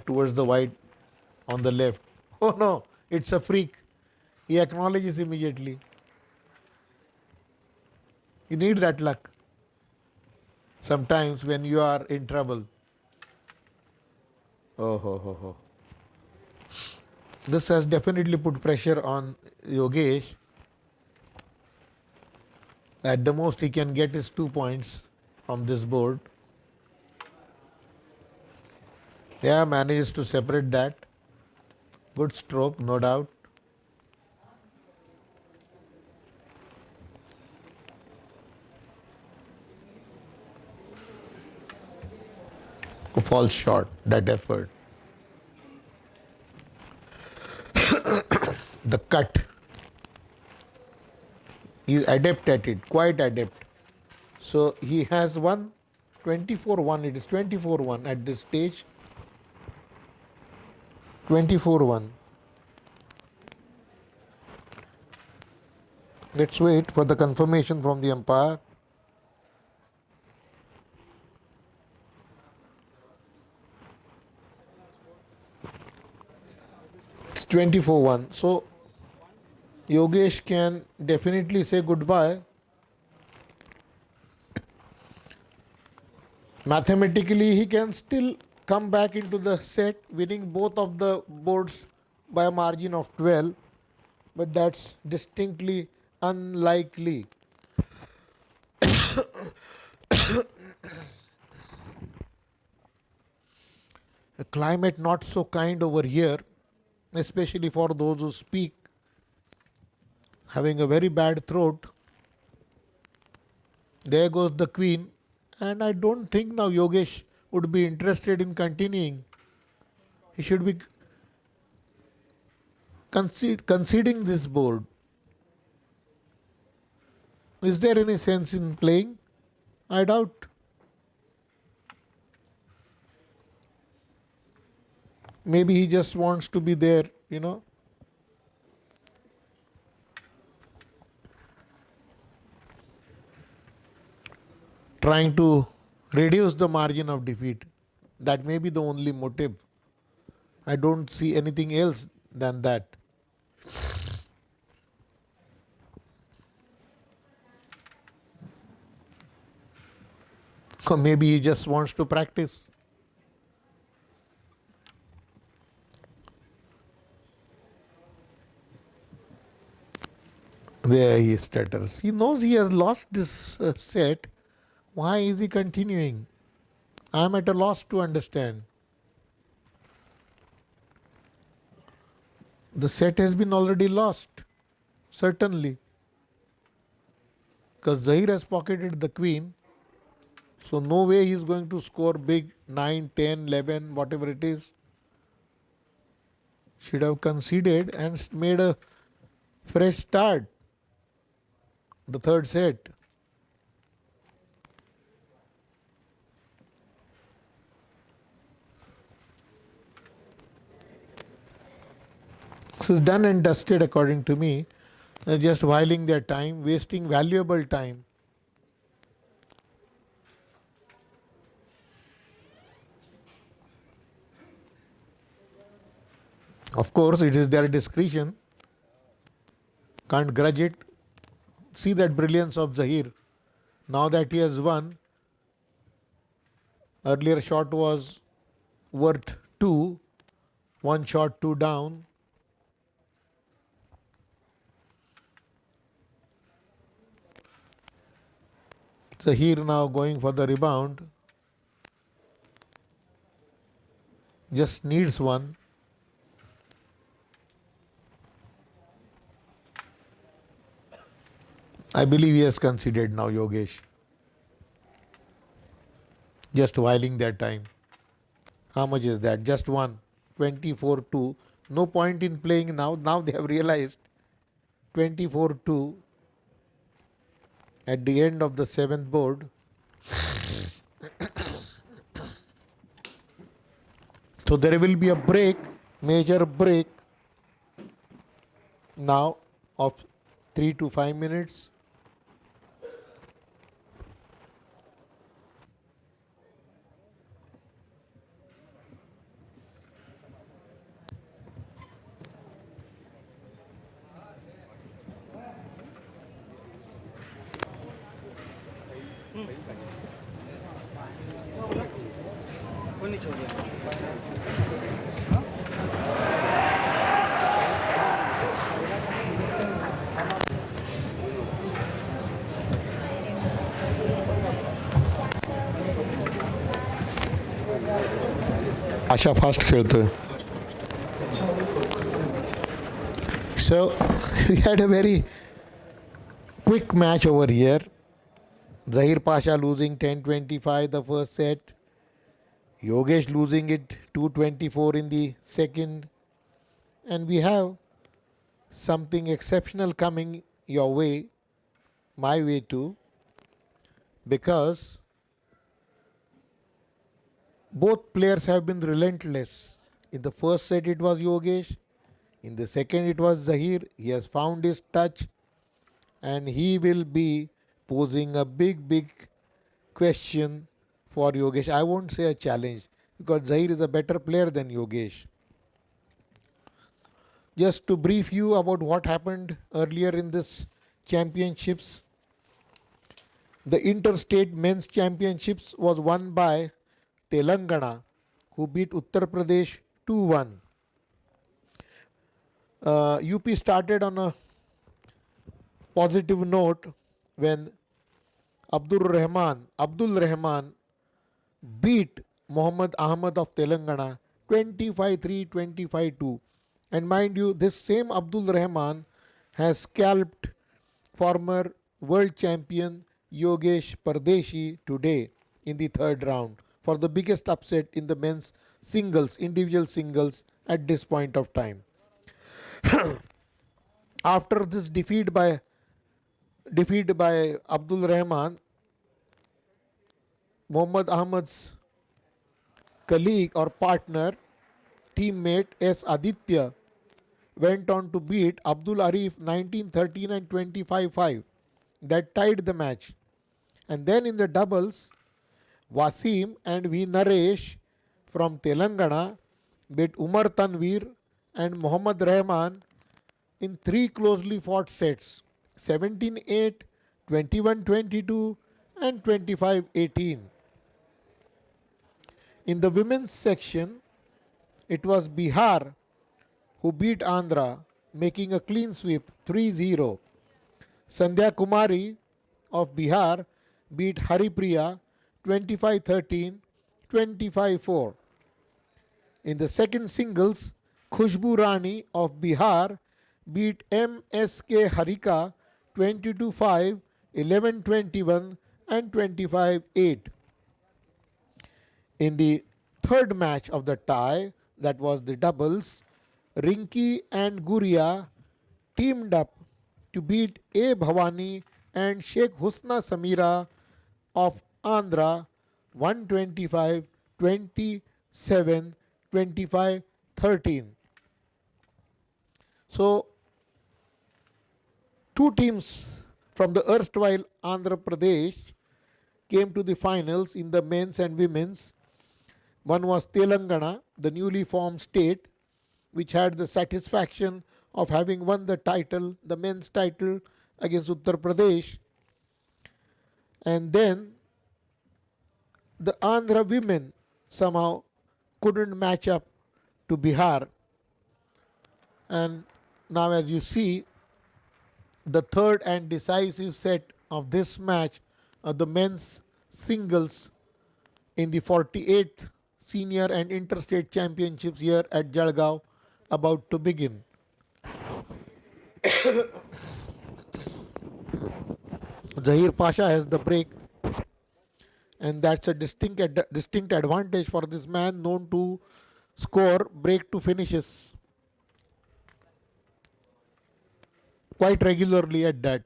towards the white on the left. Oh no, it's a freak. He acknowledges immediately. You need that luck sometimes when you are in trouble. Oh ho ho ho. This has definitely put pressure on Yogesh. At the most he can get his 2 points from this board. Yeah, manages to separate that. Good stroke, no doubt. Falls short, that effort. The cut. He is adept at it, quite adept. So he has won 24-1. It is 24-1 at this stage. 24-1. Let's wait for the confirmation from the umpire. It's 24-1. So Yogesh can definitely say goodbye. Mathematically, he can still come back into the set, winning both of the boards by a margin of 12, but that's distinctly unlikely. A climate not so kind over here, especially for those who speak having a very bad throat. There goes the queen. And I don't think now Yogesh would be interested in continuing. He should be conceding this board. Is there any sense in playing? I doubt. Maybe he just wants to be there, trying to reduce the margin of defeat. That may be the only motive. I don't see anything else than that. Or maybe he just wants to practice. There he stutters. He knows he has lost this set. Why is he continuing? I am at a loss to understand. The set has been already lost. Certainly. Because Zaheer has pocketed the queen. So no way he is going to score big 9, 10, 11, whatever it is. Should have conceded and made a fresh start. The third set. This is done and dusted according to me. They're just whiling their time, wasting valuable time. Of course, it is their discretion. Can't grudge it. See that brilliance of Zaheer. Now that he has won, earlier shot was worth 2, one shot, 2 down. Zaheer now going for the rebound. Just needs one. I believe he has conceded now, Yogesh. Just whiling their time. How much is that? Just one. 24-2. No point in playing now. Now they have realized 24-2 at the end of the 7th board. So there will be a break, major break now of 3 to 5 minutes. वो नीचे हो गया Pasha fast खेलते. So we had a very quick match over here. Zaheer Pasha losing 10-25 the first set. Yogesh losing it 2-24 in the second. And we have something exceptional coming your way, my way too, because both players have been relentless. In the first set it was Yogesh. In the second it was Zaheer. He has found his touch and he will be posing a big question for Yogesh. I won't say a challenge because Zaheer is a better player than Yogesh. Just to brief you about what happened earlier in this championships. The interstate men's championships was won by Telangana, who beat Uttar Pradesh 2-1. UP started on a positive note when Abdul Rahman beat Muhammad Ahmad of Telangana 25-3, 25-2. And mind you, this same Abdul Rahman has scalped former world champion Yogesh Pardeshi today in the third round for the biggest upset in the men's singles, individual singles at this point of time. After this defeat by Abdul Rahman, Muhammad Ahmad's colleague or partner, teammate S. Aditya went on to beat Abdul Arif 19-13 and 25-5. That tied the match. And then in the doubles, Wasim and V. Naresh from Telangana beat Umar Tanvir and Muhammad Rahman in three closely fought sets, 17-8, 21-22 and 25-18. In the women's section, it was Bihar who beat Andhra, making a clean sweep 3-0. Sandhya Kumari of Bihar beat Haripriya 25-13, 25-4. In the second singles, Khushbu Rani of Bihar beat MSK Harika 22-5, 11-21 and 25-8. In the third match of the tie, that was the doubles, Rinki and Guria teamed up to beat A. Bhavani and Sheikh Husna Samira of Andhra 125, 27, 25, 13. So, two teams from the erstwhile Andhra Pradesh came to the finals in the men's and women's. One was Telangana, the newly formed state, which had the satisfaction of having won the title, the men's title against Uttar Pradesh. And then the Andhra women somehow couldn't match up to Bihar. And now, as you see, the third and decisive set of this match of the men's singles in the 48th Senior and Interstate Championships here at Jalgaon about to begin. Zaheer Pasha has the break, and that's a distinct advantage for this man known to score break to finishes quite regularly at that.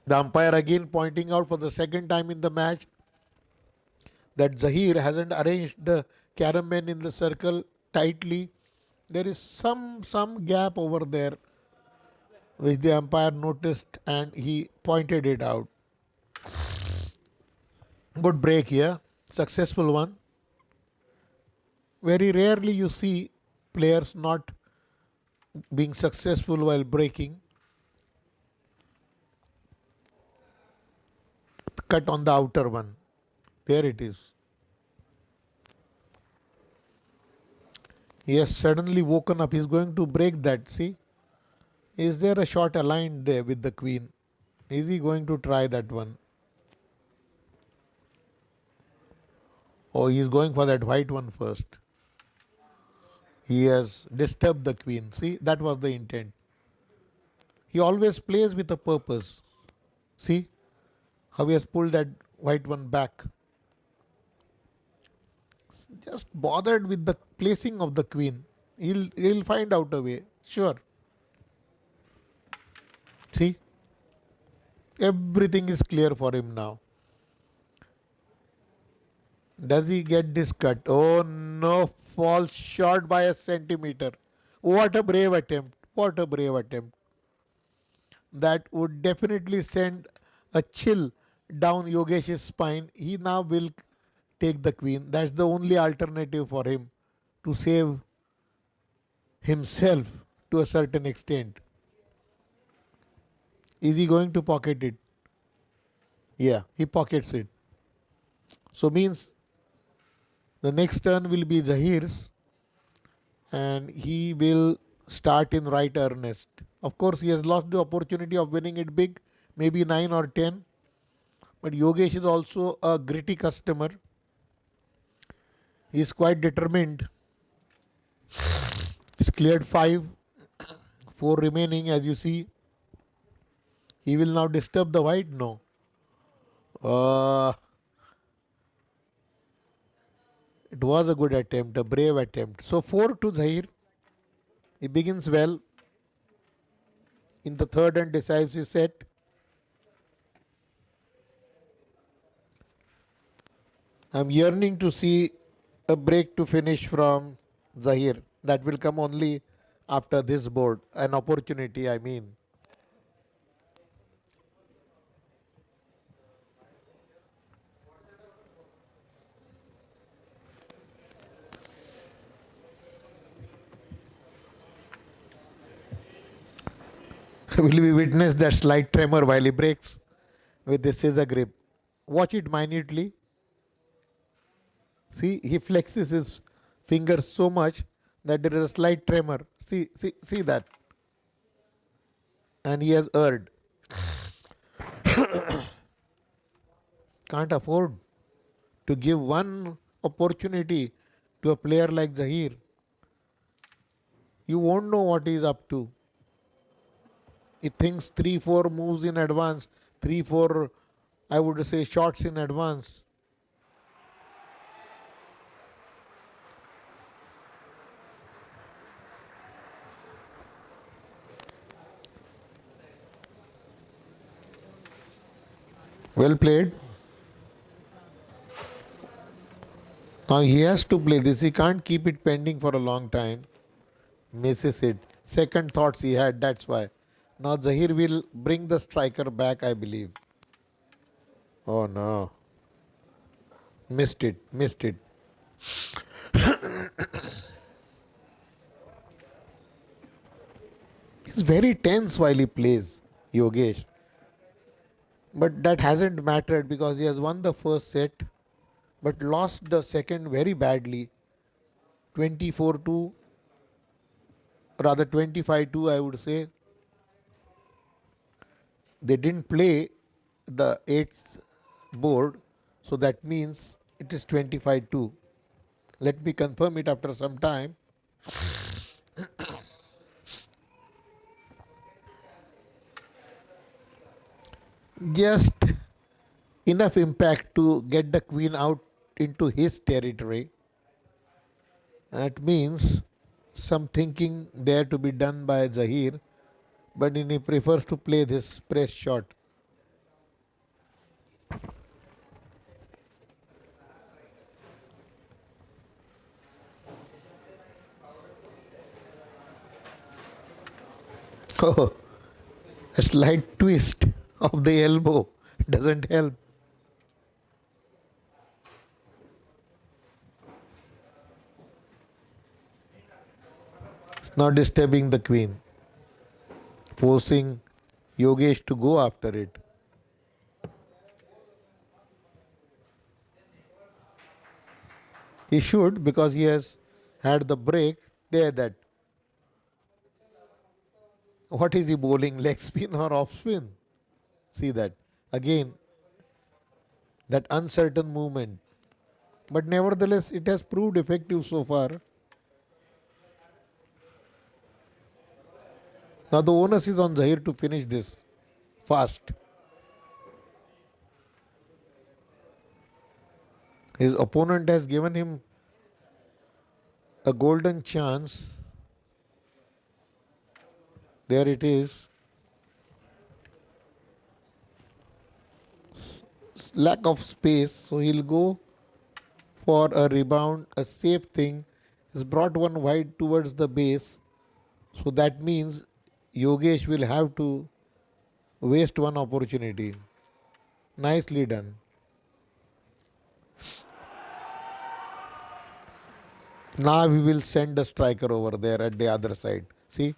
The umpire again pointing out for the second time in the match that Zaheer hasn't arranged the Carrom men in the circle tightly. There is some gap over there which the umpire noticed and he pointed it out. Good break here, successful one. Very rarely you see players not being successful while breaking. Cut on the outer one. There it is. He has suddenly woken up. He's going to break that. See? Is there a shot aligned there with the queen? Is he going to try that one? Oh, he's going for that white one first. He has disturbed the queen. See? That was the intent. He always plays with a purpose. See? How he has pulled that white one back. Just bothered with the placing of the queen. He'll find out a way. Sure. See? Everything is clear for him now. Does he get this cut? Oh no, falls short by a centimeter. What a brave attempt. What a brave attempt. That would definitely send a chill down Yogesh's spine. He now will take the queen. That's the only alternative for him to save himself to a certain extent. Is he going to pocket it? Yeah, he pockets it. So means the next turn will be Zaheer's and he will start in right earnest. Of course, he has lost the opportunity of winning it big, maybe 9 or 10. But Yogesh is also a gritty customer. He is quite determined. He's cleared 5, 4 remaining as you see. He will now disturb the white? No. Uh, it was a good attempt, a brave attempt. So 4 to Zaheer. He begins well in the third and decisive set. I'm yearning to see a break to finish from Zaheer. That will come only after this board. An opportunity, I mean. Will we witness that slight tremor while he breaks with the scissor grip? Watch it minutely. See, he flexes his fingers so much that there is a slight tremor. See that. And he has erred. Can't afford to give one opportunity to a player like Zaheer. You won't know what he's up to. He thinks 3-4 moves in advance, 3-4, I would say, shots in advance. Well played. Now he has to play this. He can't keep it pending for a long time. Misses it. Second thoughts he had, that's why. Now Zaheer will bring the striker back, I believe. Oh no. Missed it. He's very tense while he plays, Yogesh. But that hasn't mattered because he has won the first set but lost the second very badly. 24-2, rather 25-2, I would say. They didn't play the 8th board, so that means it is 25-2. Let me confirm it after some time. Just enough impact to get the queen out into his territory. That means some thinking there to be done by Zaheer, but he prefers to play this press shot. Oh, a slight twist of the elbow doesn't help. It's not disturbing the queen, forcing Yogesh to go after it. He should, because he has had the break there. That what is he bowling, leg spin or off spin? See that again, that uncertain movement, but nevertheless it has proved effective so far. Now the onus is on Zaheer to finish this fast. His opponent has given him a golden chance. There it is. Lack of space, so he'll go for a rebound, a safe thing. He's brought one wide towards the base, so that means Yogesh will have to waste one opportunity. Nicely done. Now we will send a striker over there at the other side. See?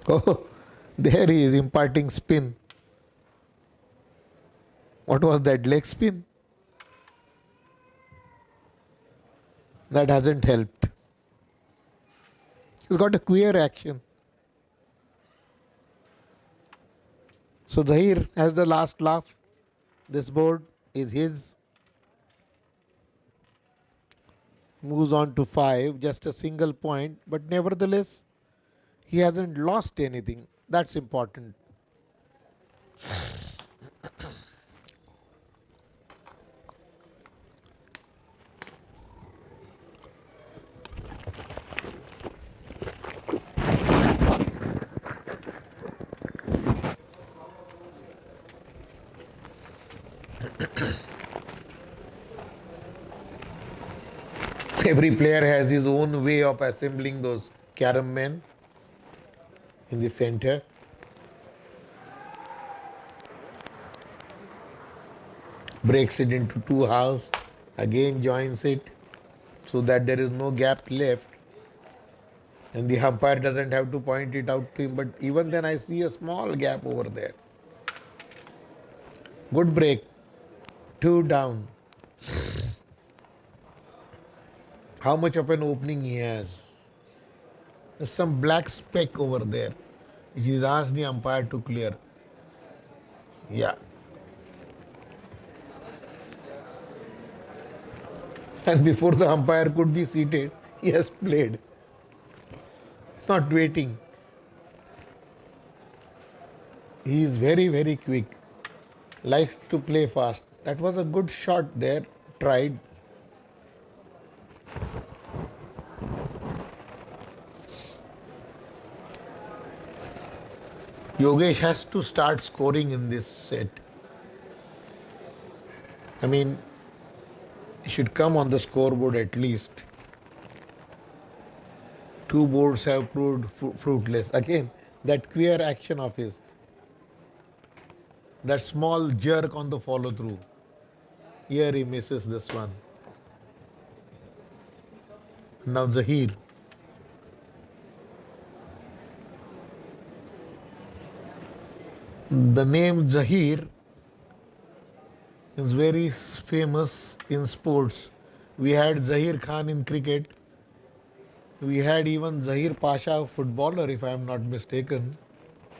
Oh, there he is imparting spin. What was that, leg spin? That hasn't helped. He's got a queer action. So Zaheer has the last laugh. This board is his. moves on to 5, just a single point, but nevertheless, he hasn't lost anything. That's important. Every player has his own way of assembling those Carrom men in the center. Breaks it into two halves, again joins it so that there is no gap left and the umpire doesn't have to point it out to him. But even then, I see a small gap over there. Good break. 2 down. How much of an opening he has? There's some black speck over there, which he's asked the umpire to clear. Yeah. And before the umpire could be seated, he has played. Not waiting. He is very, very quick. Likes to play fast. That was a good shot there. Tried. Yogesh has to start scoring in this set. I mean, he should come on the scoreboard at least. 2 boards have proved fruitless. Again, that queer action of his. That small jerk on the follow through. Here he misses this one. Now Zaheer. The name Zaheer is very famous in sports. We had Zaheer Khan in cricket. We had even Zaheer Pasha, footballer, if I am not mistaken.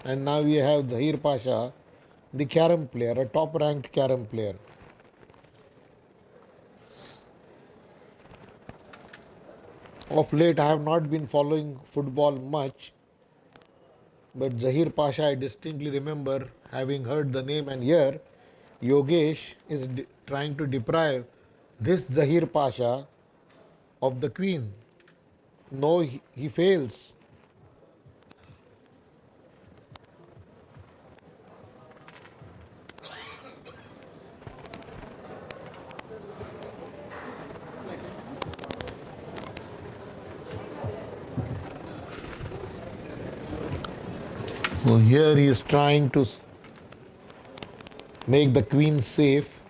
And now we have Zaheer Pasha, the Carrom player, a top ranked Carrom player. Of late, I have not been following football much, but Zaheer Pasha, I distinctly remember having heard the name, and here Yogesh is trying to deprive this Zaheer Pasha of the Queen. No, he fails. So here he is trying to make the Queen safe.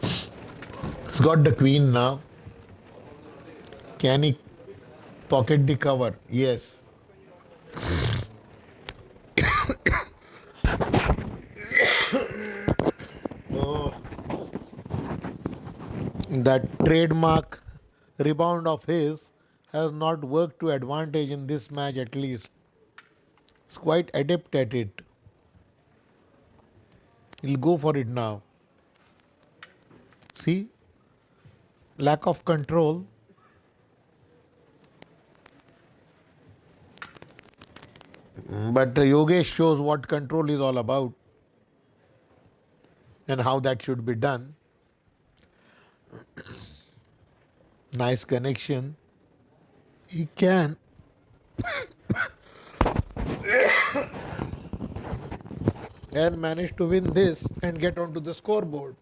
He's got the Queen now. Can he pocket the cover? Yes. Oh. That trademark rebound of his has not worked to advantage in this match at least. He's quite adept at it. He'll go for it now. See? Lack of control. But Yogesh shows what control is all about and how that should be done. Nice connection. He can. And manage to win this and get onto the scoreboard.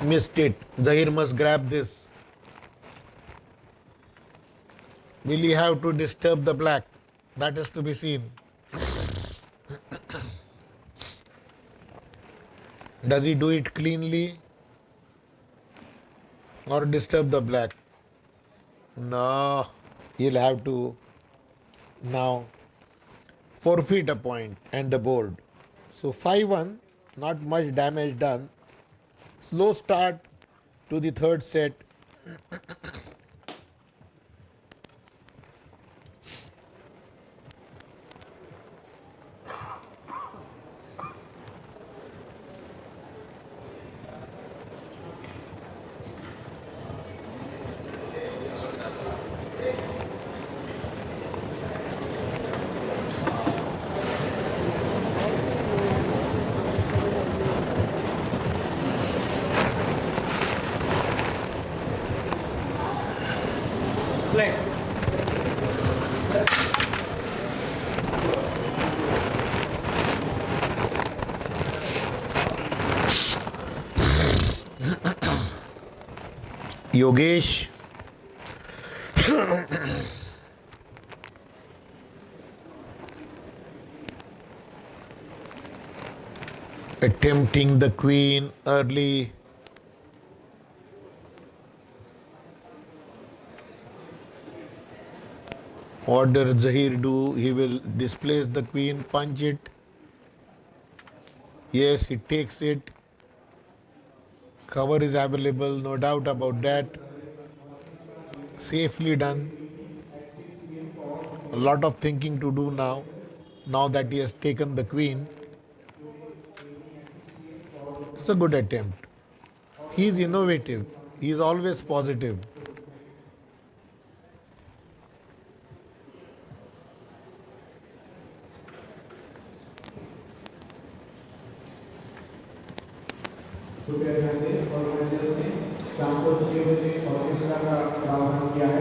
Missed it. Zaheer must grab this. Will he have to disturb the black? That is to be seen. Does he do it cleanly or disturb the black? No. He'll have to now forfeit a point and the board. So 5-1, not much damage done. Slow start to the third set. Play. Yogesh attempting the queen early. What does Zaheer do? He will displace the queen, punch it. Yes, he takes it. Cover is available, no doubt about that. Safely done. A lot of thinking to do now that he has taken the queen. It's a good attempt. He is innovative. He is always positive. तो क्या ध्यान दें organisers ने शाम को 6 बजे orchestra का प्रावधान किया है।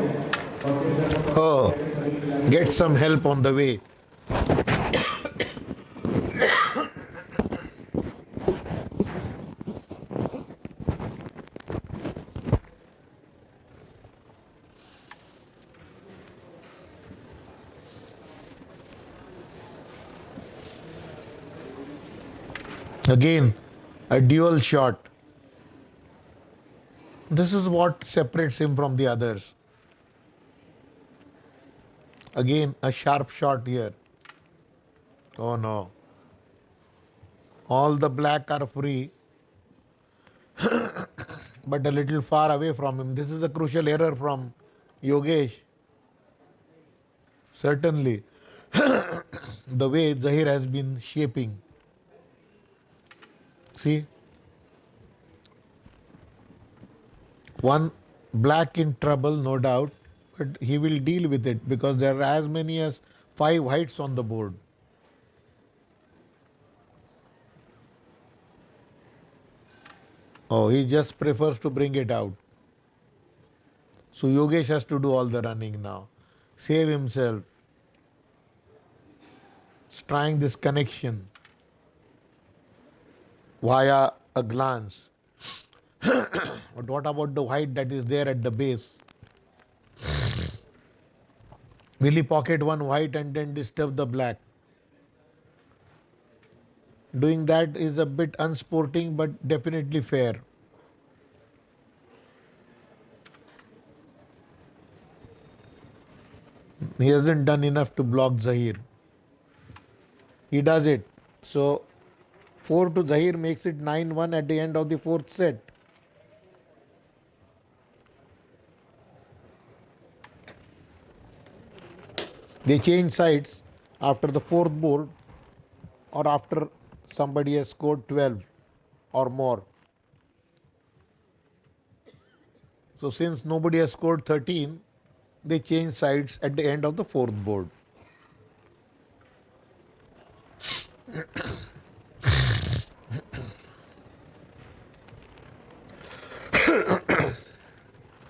ऑर्केस्ट्रा का Oh, get some help on the way. Again, a dual shot. This is what separates him from the others. Again, a sharp shot here. Oh no. All the black are free, but a little far away from him. This is a crucial error from Yogesh. Certainly, the way Zaheer has been shaping. See? One black in trouble, no doubt, but he will deal with it because there are as many as 5 whites on the board. Oh, he just prefers to bring it out. So Yogesh has to do all the running now. Save himself. He's trying this connection via a glance. But what about the white that is there at the base? Will he pocket one white and then disturb the black? Doing that is a bit unsporting but definitely fair. He hasn't done enough to block Zaheer. He does it. So 4 to Zaheer makes it 9-1 at the end of the fourth set. They change sides after the fourth board or after somebody has scored 12 or more. So since nobody has scored 13, they change sides at the end of the fourth board.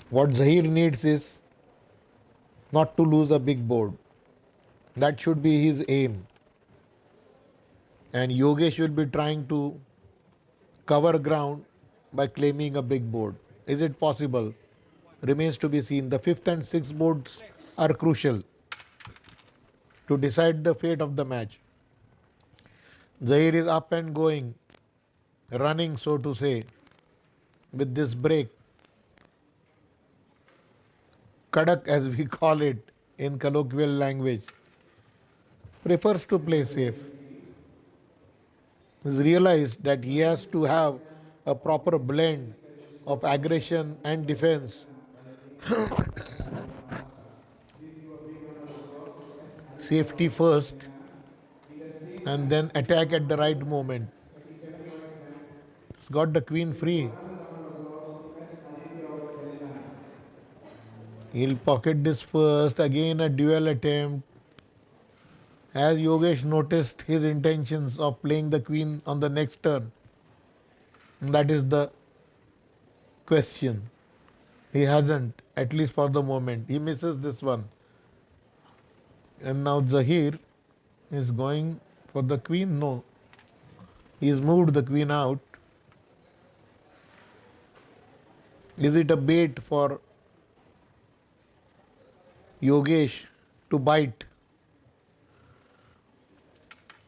What Zaheer needs is not to lose a big board. That should be his aim. And Yogesh will be trying to cover ground by claiming a big board. Is it possible? Remains to be seen. The 5th and 6th boards are crucial to decide the fate of the match. Zaheer is up and going, running so to say, with this break. Kadak as we call it in colloquial language. Prefers to play safe. He's realized that he has to have a proper blend of aggression and defense. Safety first and then attack at the right moment. He's got the queen free. He'll pocket this first, again a duel attempt. Has Yogesh noticed his intentions of playing the queen on the next turn? That is the question. He hasn't, at least for the moment. He misses this one. And now Zaheer is going for the queen. No. He's moved the queen out. Is it a bait for Yogesh to bite?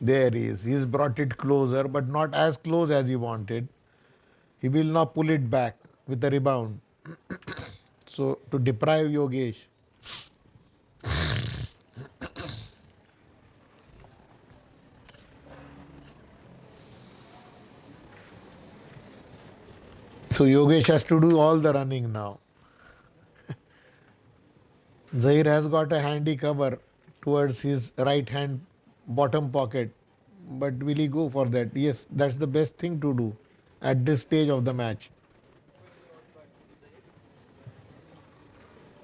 There he is. He's brought it closer, but not as close as he wanted. He will now pull it back with a rebound. So to deprive Yogesh. So Yogesh has to do all the running now. Zaheer has got a handy cover towards his right hand bottom pocket. But will he go for that? Yes, that's the best thing to do at this stage of the match.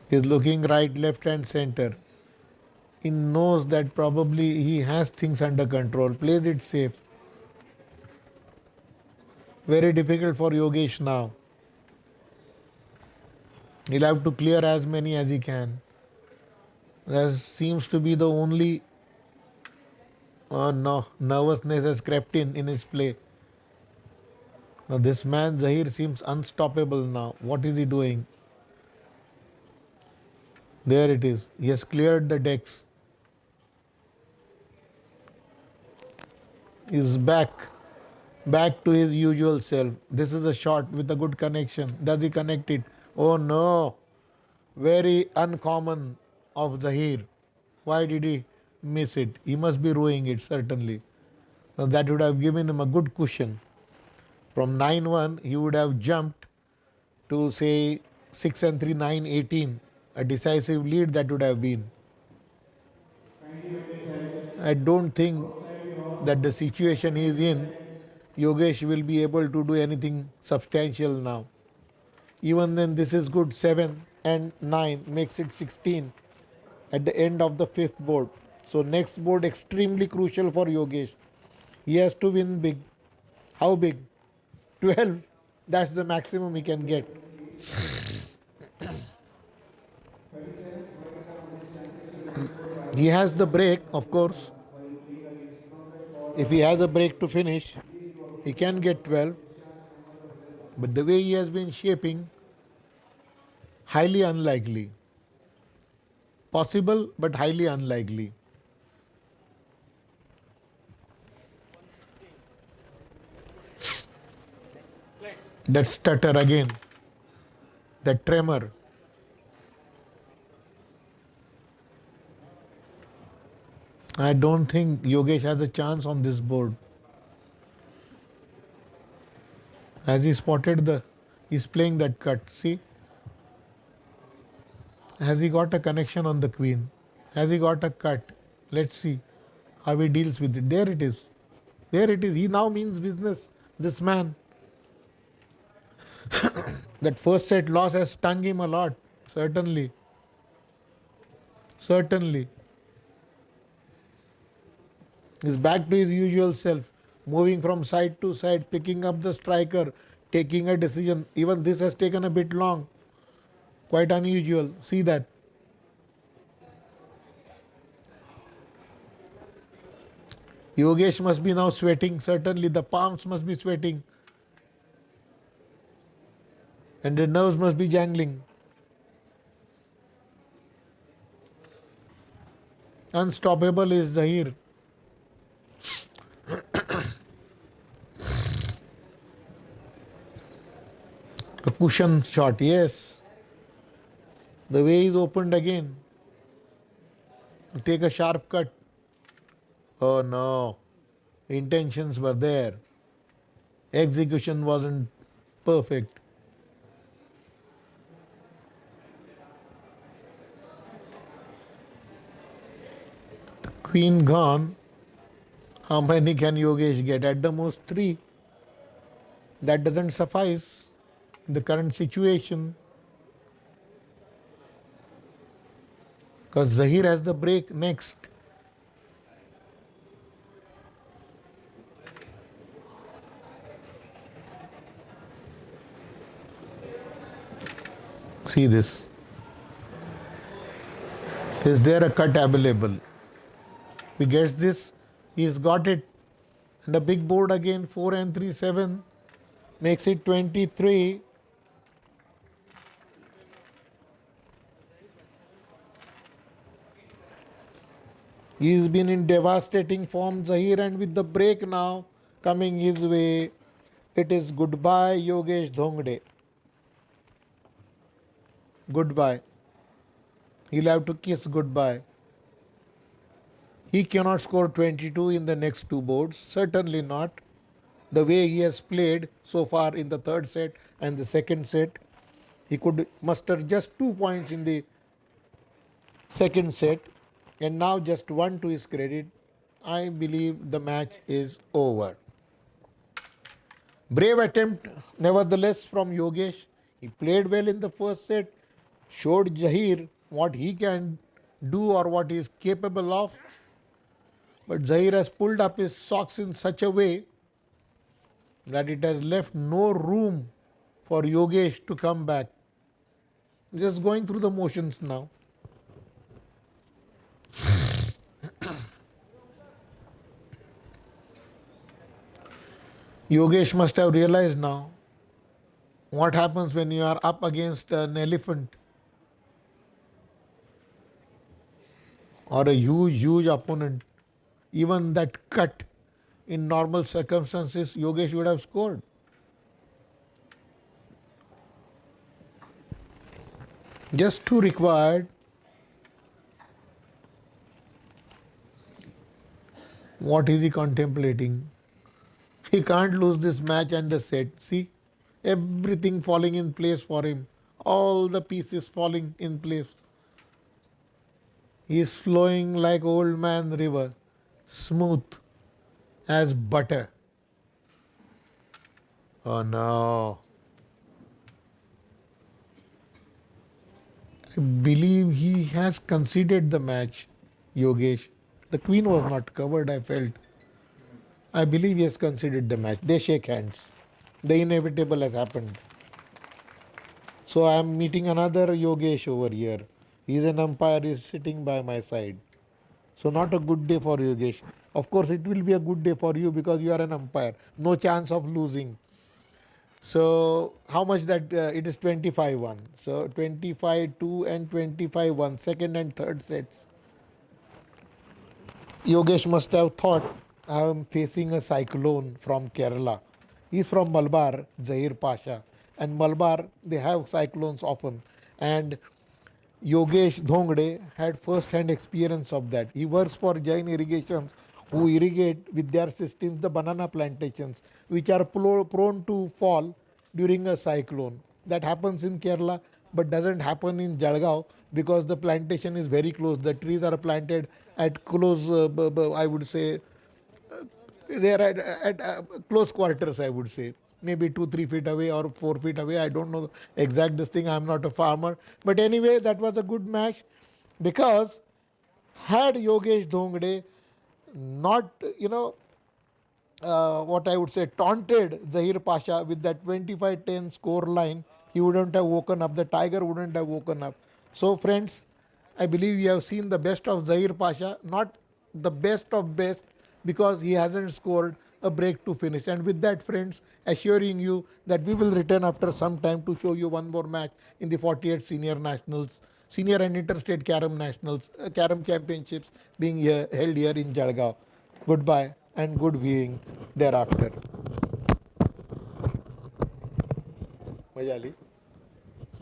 He's looking right, left and center. He knows that probably he has things under control. Plays it safe. Very difficult for Yogesh now. He'll have to clear as many as he can. That seems to be the only nervousness has crept in his play. Now this man Zaheer seems unstoppable now. What is he doing? There it is. He has cleared the decks. He's back to his usual self. This is a shot with a good connection. Does he connect it? Oh no. Very uncommon of Zaheer. Why did he miss it? He must be rowing it, certainly. So that would have given him a good cushion. From 9-1, he would have jumped to say 6 and 3, 9, 18. A decisive lead that would have been. I don't think that the situation he is in, Yogesh will be able to do anything substantial now. Even then, this is good. 7 and 9 makes it 16 at the end of the fifth board. So next board extremely crucial for Yogesh. He has to win big. How big? 12. That's the maximum he can get. He has the break, of course. If he has a break to finish, he can get 12. But the way he has been shaping, highly unlikely. Possible, but highly unlikely. That stutter again. That tremor. I don't think Yogesh has a chance on this board. Has he spotted he's playing that cut, see? Has he got a connection on the queen? Has he got a cut? Let's see how he deals with it. There it is. There it is. He now means business, this man. That first set loss has stung him a lot, certainly. Certainly. He's back to his usual self, moving from side to side, picking up the striker, taking a decision. Even this has taken a bit long. Quite unusual. See that. Yogesh must be now sweating. Certainly the palms must be sweating. And the nerves must be jangling. Unstoppable is Zaheer. A cushion shot, yes. The way is opened again. Take a sharp cut. Oh no. Intentions were there. Execution wasn't perfect. Queen gone. How many can Yogesh get? At the most 3. That doesn't suffice in the current situation. Because Zaheer has the break next. See this. Is there a cut available? He gets this, he's got it. And a big board again, 4 and 3, 7. Makes it 23. He's been in devastating form, Zaheer, and with the break now coming his way, it is goodbye, Yogesh Dhongade. Goodbye. He'll have to kiss goodbye. He cannot score 22 in the next 2 boards, certainly not. The way he has played so far in the third set and the second set, he could muster just 2 points in the second set, and now just 1 to his credit. I believe the match is over. Brave attempt nevertheless from Yogesh. He played well in the first set, showed Zaheer what he can do or what he is capable of. But Zaheer has pulled up his socks in such a way that it has left no room for Yogesh to come back. Just going through the motions now. Yogesh must have realized now what happens when you are up against an elephant or a huge opponent. Even that cut in normal circumstances, Yogesh would have scored. Just 2 required. What is he contemplating? He can't lose this match and the set. See, everything falling in place for him. All the pieces falling in place. He is flowing like old man river, smooth as butter. Oh no. I believe he has conceded the match, Yogesh. The queen was not covered, I felt. I believe he has conceded the match. They shake hands. The inevitable has happened. So I am meeting another Yogesh over here. He is an umpire, he is sitting by my side. So not a good day for Yogesh. Of course, it will be a good day for you because you are an umpire. No chance of losing. So how much that it is 25-1. So 25-2 and 25-1, second and third sets. Yogesh must have thought, I am facing a cyclone from Kerala. He is from Malabar, Zaheer Pasha. And Malabar, they have cyclones often. And Yogesh Dhongade had first-hand experience of that. He works for Jain Irrigations, who irrigate with their systems the banana plantations, which are prone to fall during a cyclone. That happens in Kerala, but doesn't happen in Jalgaon because the plantation is very close. The trees are planted at close, I would say, they are at close quarters, I would say. Maybe 2-3 feet away or 4 feet away. I don't know the exact this thing. I'm not a farmer. But anyway, that was a good match because had Yogesh Dhongade not, what I would say, taunted Zaheer Pasha with that 25-10 score line, he wouldn't have woken up. The tiger wouldn't have woken up. So friends, I believe you have seen the best of Zaheer Pasha, not the best of best because he hasn't scored a break to finish. And with that, friends, assuring you that we will return after some time to show you one more match in the 48 senior nationals, senior and interstate Carrom nationals, Carrom championships being held here in Jalgaon. Goodbye and good viewing thereafter. मजा आली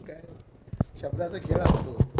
काय शब्दाचा खेळ असतो.